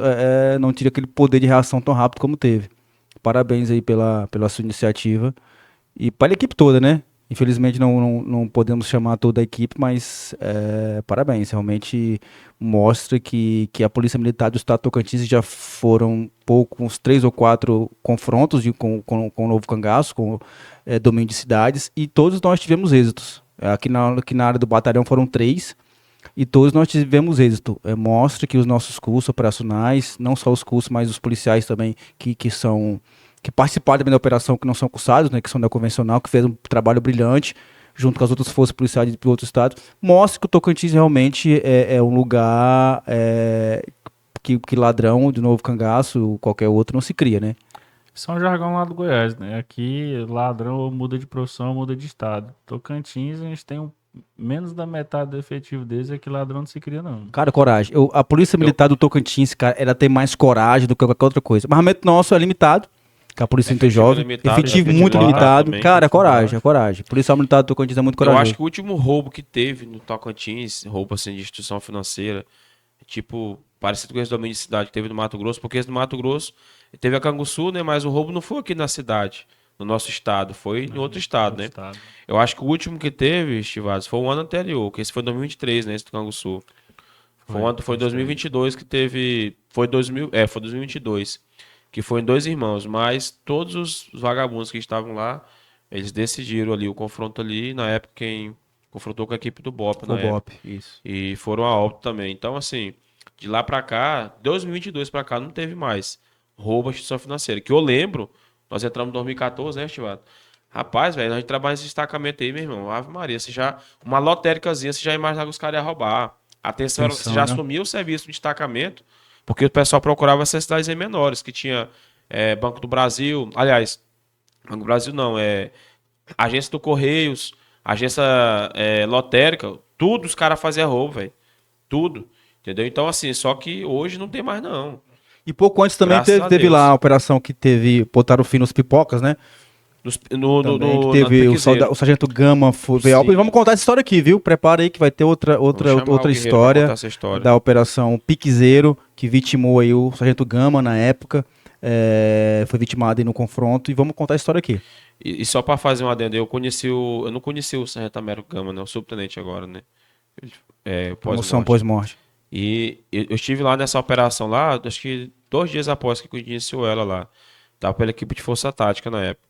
não teria aquele poder de reação tão rápido como teve. Parabéns aí pela sua iniciativa e para a equipe toda, né? Infelizmente não podemos chamar toda a equipe, mas parabéns. Realmente mostra que a Polícia Militar do Estado do Tocantins já foram uns 3 ou 4 confrontos com o Novo Cangaço, com domínio de cidades, e todos nós tivemos êxitos. Aqui na área do batalhão foram 3, e todos nós tivemos êxito. Mostra que os nossos cursos operacionais, não só os cursos, mas os policiais também que participaram também da operação, que não são cursados, né, que são da convencional, que fez um trabalho brilhante, junto com as outras forças policiais de outros estados, mostra que o Tocantins realmente é um lugar que ladrão, de Novo Cangaço, ou qualquer outro, não se cria, né? Isso é um jargão lá do Goiás, né? Aqui, ladrão muda de profissão, muda de estado. Tocantins, a gente tem menos da metade do efetivo deles é que ladrão não se cria, não. Cara, coragem. A Polícia Militar do Tocantins, cara, ela tem mais coragem do que qualquer outra coisa. O armamento nosso é limitado, que a Polícia Militar jovem. Efetivo muito limitado. também, Cara, é coragem, é coragem. Policial Militar do Tocantins é muito Eu corajoso. acho que o último roubo que teve no Tocantins, roubo assim de instituição financeira, tipo, parecido com esse domínio de cidade que teve no Mato Grosso, porque esse no Mato Grosso teve a Canguçu, né? Mas o roubo não foi aqui na cidade, no nosso estado, foi em outro estado, né? Eu acho que o último que teve, Estivados, foi o ano anterior, que esse foi em 2023, né? Esse do Canguçu. Foi em 2022 que teve. Foi 2022. Que foi em 2 irmãos, mas todos os vagabundos que estavam lá, eles decidiram ali o confronto ali, na época quem confrontou com a equipe do BOP, O BOP, isso. e foram a óbito também. Então, assim, de lá pra cá, 2022 pra cá, não teve mais roubo à instituição financeira. Que eu lembro, nós entramos em 2014, né, Estivado? Rapaz, velho, a gente trabalha nesse destacamento aí, meu irmão. Ave Maria, uma lotéricazinha, você já imaginava que os caras iam roubar. Atenção, você já assumia o serviço do destacamento, porque o pessoal procurava essas cidades aí menores, que tinha Banco do Brasil, aliás, Banco do Brasil não, Agência do Correios, agência lotérica, tudo os caras faziam roubo, velho. Tudo. Entendeu? Então, assim, só que hoje não tem mais, não. E pouco antes também teve lá a operação que botaram fim nos pipocas, né? Que teve o Sargento Gama veio. Vamos contar essa história aqui, viu? Prepara aí que vai ter outra história da Operação Piquezeiro, que vitimou aí o Sargento Gama na época. Foi vitimado aí no confronto. E vamos contar a história aqui. E só para fazer um adendo, eu não conheci o Sargento Américo Gama, né? O subtenente agora, né? Promoção pós-morte. E eu estive lá nessa operação lá, acho que 2 dias após que conheceu ela lá. Tava pela equipe de Força Tática na época.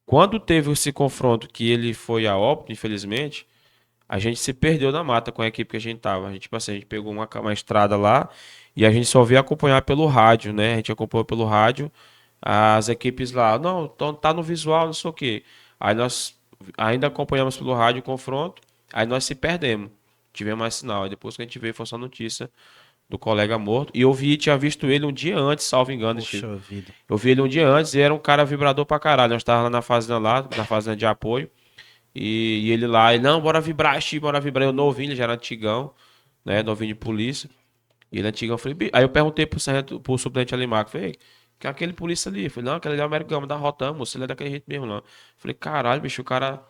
Quando teve esse confronto que ele foi a óbito, infelizmente, a gente se perdeu na mata com a equipe que a gente tava. A gente pegou uma estrada lá e a gente só veio acompanhar pelo rádio, né? A gente acompanhou pelo rádio as equipes lá. Não, tá no visual, não sei o quê. Aí nós ainda acompanhamos pelo rádio o confronto, aí nós se perdemos. Tivemos mais sinal. Aí depois que a gente veio, foi só notícia do colega morto. E eu tinha visto ele um dia antes, salvo engano. Poxa vida. Eu vi ele um dia antes e era um cara vibrador pra caralho. Nós estávamos lá na fazenda de apoio. E ele lá, não, bora vibrar, Steve, bora vibrar. Eu novinho, ele já era antigão, né? Novinho de polícia. E ele antigão, eu falei, aí eu perguntei pro subtenente Alimar, falei, que é aquele polícia ali? Eu falei, não, aquele ali é o Américo Gama da Rotamos, ele é daquele jeito mesmo, não. Eu falei, caralho, bicho, o cara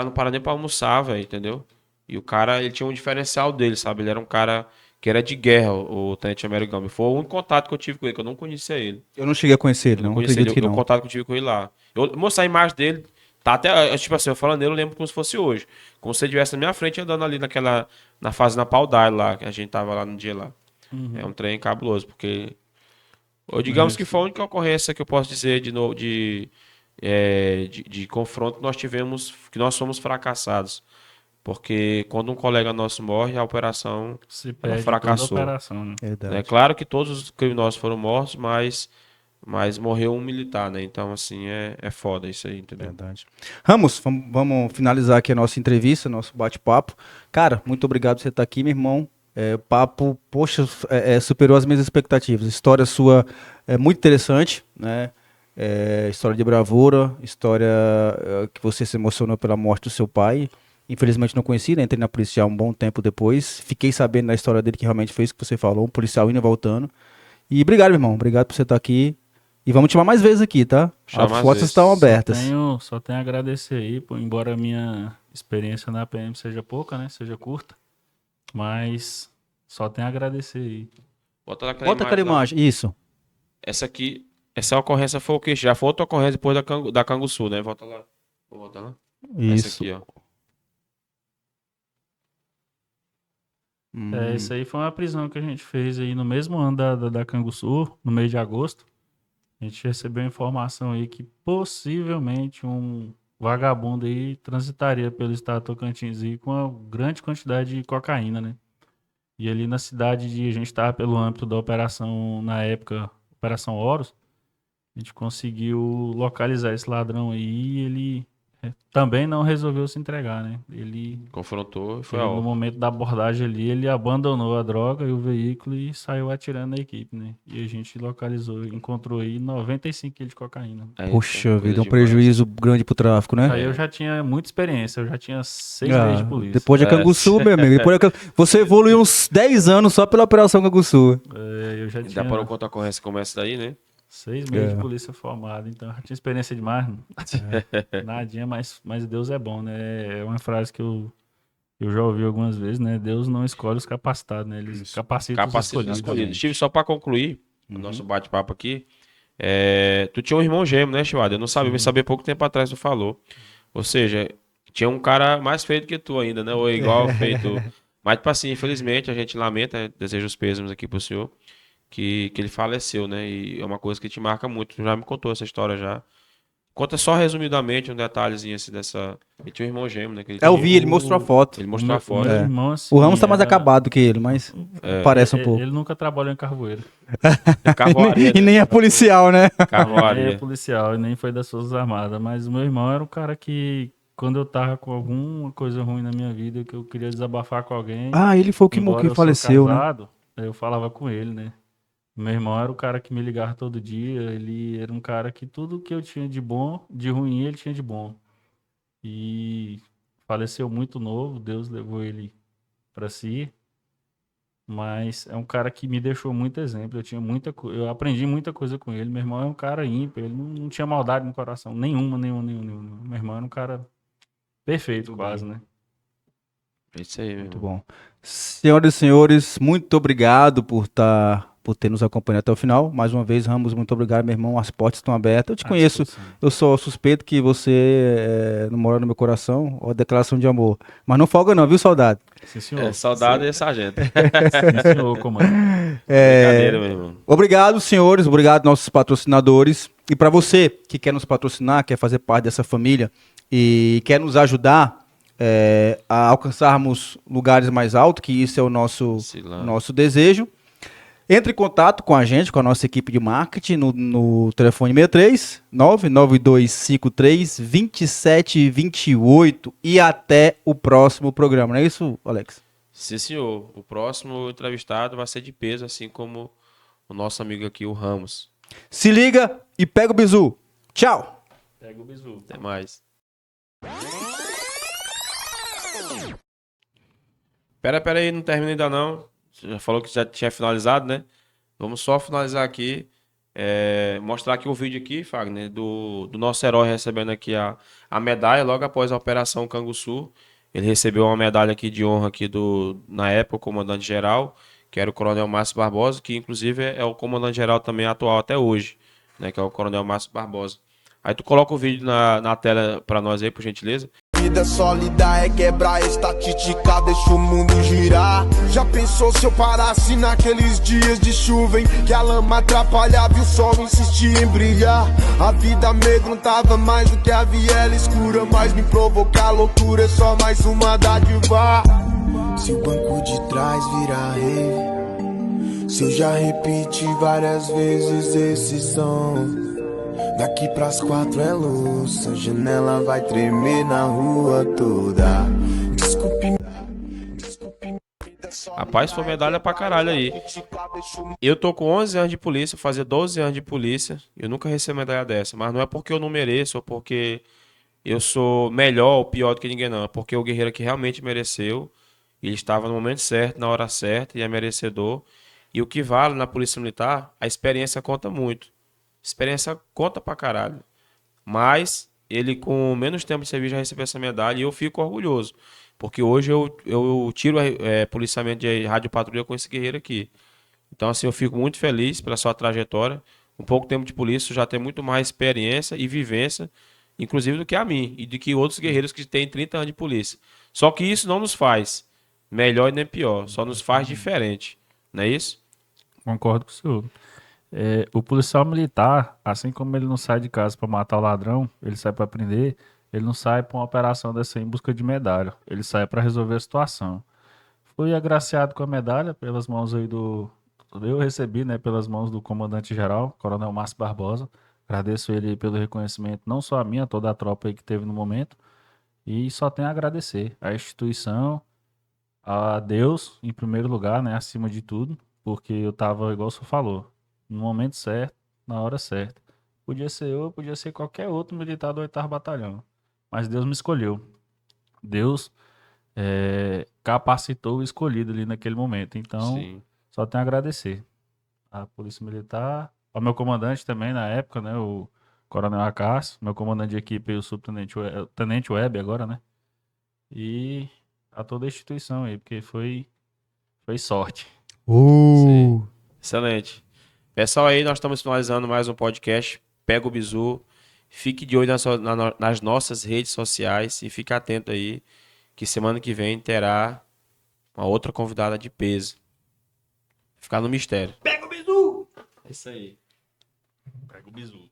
não para nem pra almoçar, velho, entendeu? E o cara, ele tinha um diferencial dele, sabe? Ele era um cara que era de guerra, o tenente Américo Gama. Foi o único contato que eu tive com ele, que eu não conhecia ele. Eu não cheguei a conhecer ele, não acredito que não. O contato que eu tive com ele lá. Eu mostrei a imagem dele, tá até, tipo assim, eu falando dele, eu lembro como se fosse hoje. Como se ele estivesse na minha frente, andando ali na fazenda Paudai lá, que a gente tava lá no dia lá. É um trem cabuloso, porque... digamos que foi a única ocorrência que eu posso dizer de confronto que nós tivemos, que nós fomos fracassados. Porque quando um colega nosso morre, a operação fracassou. É claro que todos os criminosos foram mortos, mas morreu um militar, né? Então, assim, é foda isso aí, entendeu? Verdade. Ramos, vamos finalizar aqui a nossa entrevista, nosso bate-papo. Cara, muito obrigado por você estar aqui, meu irmão. O papo, poxa, superou as minhas expectativas. História sua é muito interessante, né? História de bravura, história que você se emocionou pela morte do seu pai. Infelizmente não conheci, né? Entrei na policial um bom tempo depois. Fiquei sabendo da história dele que realmente foi isso que você falou, um policial indo e voltando. E obrigado, meu irmão. Obrigado por você estar aqui. E vamos te chamar mais vezes aqui, tá? As portas estão abertas. Só tenho a agradecer aí, embora a minha experiência na PM seja pouca, né? Seja curta. Mas só tenho a agradecer aí. Bota aquela imagem. Isso. Essa ocorrência foi o quê? Já foi outra ocorrência depois da Canguçu, né? Volta lá. Vou voltar lá. Isso. Essa aqui, ó. Isso aí foi uma prisão que a gente fez aí no mesmo ano da Canguçu, no mês de agosto. A gente recebeu informação aí que possivelmente um vagabundo aí transitaria pelo estado de Tocantins aí com uma grande quantidade de cocaína, né? E ali na cidade a gente estava pelo âmbito da operação, na época, Operação Horus, a gente conseguiu localizar esse ladrão aí e ele também não resolveu se entregar, né? Ele, Confrontou e foi no a óbito. momento da abordagem ali, ele abandonou a droga e o veículo e saiu atirando na equipe, né? E a gente localizou, encontrou aí 95 quilos de cocaína. Poxa Coisa vida, um demais. prejuízo grande pro tráfico, né? Aí eu já tinha muita experiência, eu já tinha 6 meses de polícia. Depois de Canguçu, meu amigo. Você evoluiu uns 10 anos só pela Operação Canguçu. Eu já Dá tinha para contar com essa começa daí, né? 6 meses de polícia formada, então já tinha experiência demais. Nadinha, mas Deus é bom, né? É uma frase que eu já ouvi algumas vezes, né? Deus não escolhe os capacitados, né? Eles capacitam os escolhidos. Estive só para concluir o nosso bate-papo aqui. Tu tinha um irmão gêmeo, né, Chivado? Eu não sabia, mas sabia pouco tempo atrás tu falou. Ou seja, tinha um cara mais feito que tu ainda, né? Ou igual feito. Mas, tipo assim, infelizmente, a gente lamenta, né? Deseja os pêsames aqui pro senhor, que ele faleceu, né? E é uma coisa que te marca muito. Tu já me contou essa história já. Conta só resumidamente um detalhezinho assim dessa. Ele tinha um irmão gêmeo, né? Que ele Eu tinha. vi, ele mostrou a foto. Ele mostrou a foto. Meu irmão, assim, O Ramos tá mais era- acabado que ele, mas parece um pouco. Ele nunca trabalhou em carvoeiro. Carvoaria, E né? nem é policial, né? Nem é Carvoaria. policial e nem foi das Forças Armadas. Mas o meu irmão era um cara que, quando eu tava com alguma coisa ruim na minha vida, que eu queria desabafar com alguém, Ah, ele foi o que, embora que eu sou faleceu, né? casado, eu falava com ele, né? Meu irmão era o cara que me ligava todo dia. Ele era um cara que tudo que eu tinha de bom, de ruim, ele tinha de bom. E faleceu muito novo, Deus levou ele para si. Mas é um cara que me deixou muito exemplo. Eu aprendi muita coisa com ele. Meu irmão é um cara ímpar, ele não tinha maldade no coração, nenhuma. Meu irmão era um cara perfeito, quase, né? É isso aí, meu Muito irmão. bom. Senhoras e senhores, muito obrigado por ter nos acompanhado até o final. Mais uma vez, Ramos, muito obrigado, meu irmão. As portas estão abertas. Eu te conheço, eu sou suspeito que você não mora no meu coração, ó, declaração de amor. Mas não folga não, viu, soldado? Sim, senhor. Saudade e sargento. Sim, senhor, comandante. Brincadeira, meu irmão. Obrigado, senhores. Obrigado, nossos patrocinadores. E para você que quer nos patrocinar, quer fazer parte dessa família e quer nos ajudar a alcançarmos lugares mais altos, que isso é o nosso desejo, entre em contato com a gente, com a nossa equipe de marketing no telefone 63 99253 2728 e até o próximo programa. Não é isso, Alex? Sim, senhor. O próximo entrevistado vai ser de peso, assim como o nosso amigo aqui, o Ramos. Se liga e pega o bizu. Tchau! Pega o bizu. Até mais. Pera aí, não termina ainda não. Você já falou que já tinha finalizado, né? Vamos só finalizar aqui. Mostrar aqui o vídeo aqui, Fagner, do nosso herói recebendo aqui a medalha logo após a Operação Canguçu. Ele recebeu uma medalha aqui de honra aqui na época, o comandante-geral, que era o Coronel Márcio Barbosa, que inclusive é o comandante-geral também atual até hoje, né? Que é o Coronel Márcio Barbosa. Aí tu coloca o vídeo na tela pra nós aí, por gentileza. Vida sólida é quebrar a estatística, deixa o mundo girar. Já pensou se eu parasse naqueles dias de chuva em que a lama atrapalhava e o sol insistia em brilhar? A vida amedrontava mais do que a viela escura, mas me provocar loucura é só mais uma dádiva. Se o banco de trás virar rave, se eu já repeti várias vezes esse som, daqui pras 4 é louça, a janela vai tremer na rua toda. Desculpe. Rapaz, foi medalha pra caralho aí. Eu tô com 11 anos de polícia, fazia 12 anos de polícia. Eu nunca recebi medalha dessa. Mas não é porque eu não mereço ou porque eu sou melhor ou pior do que ninguém, não. É porque o guerreiro que realmente mereceu, ele estava no momento certo, na hora certa e é merecedor. E o que vale na Polícia Militar, a experiência conta muito. Experiência conta pra caralho. Mas ele, com menos tempo de serviço, já recebeu essa medalha e eu fico orgulhoso. Porque hoje eu tiro policiamento de rádio patrulha com esse guerreiro aqui. Então, assim, eu fico muito feliz pela sua trajetória. Com pouco tempo de polícia, já tem muito mais experiência e vivência, inclusive do que a mim e do que outros guerreiros que têm 30 anos de polícia. Só que isso não nos faz melhor e nem pior, só nos faz diferente. Não é isso? Concordo com o senhor. O policial militar, assim como ele não sai de casa para matar o ladrão, ele sai para prender, ele não sai para uma operação dessa em busca de medalha. Ele sai para resolver a situação. Fui agraciado com a medalha pelas mãos aí eu recebi, né, pelas mãos do comandante-geral, Coronel Márcio Barbosa. Agradeço ele pelo reconhecimento, não só a minha, toda a tropa aí que teve no momento. E só tenho a agradecer à instituição, a Deus, em primeiro lugar, né? Acima de tudo, porque eu tava, igual o senhor falou, no momento certo, na hora certa. Podia ser eu, podia ser qualquer outro militar do 8º Batalhão. Mas Deus me escolheu. Deus capacitou o escolhido ali naquele momento. Então, Sim. só tenho a agradecer à Polícia Militar, ao meu comandante também na época, né? O Coronel Acácio, meu comandante de equipe, o subtenente o Tenente Web agora, né? E a toda a instituição aí, porque foi sorte. Sim. Excelente. Pessoal, aí nós estamos finalizando mais um podcast. Pega o bizu. Fique de olho nas nossas redes sociais e fique atento aí que semana que vem terá uma outra convidada de peso. Ficar no mistério. Pega o bizu! É isso aí. Pega o bizu.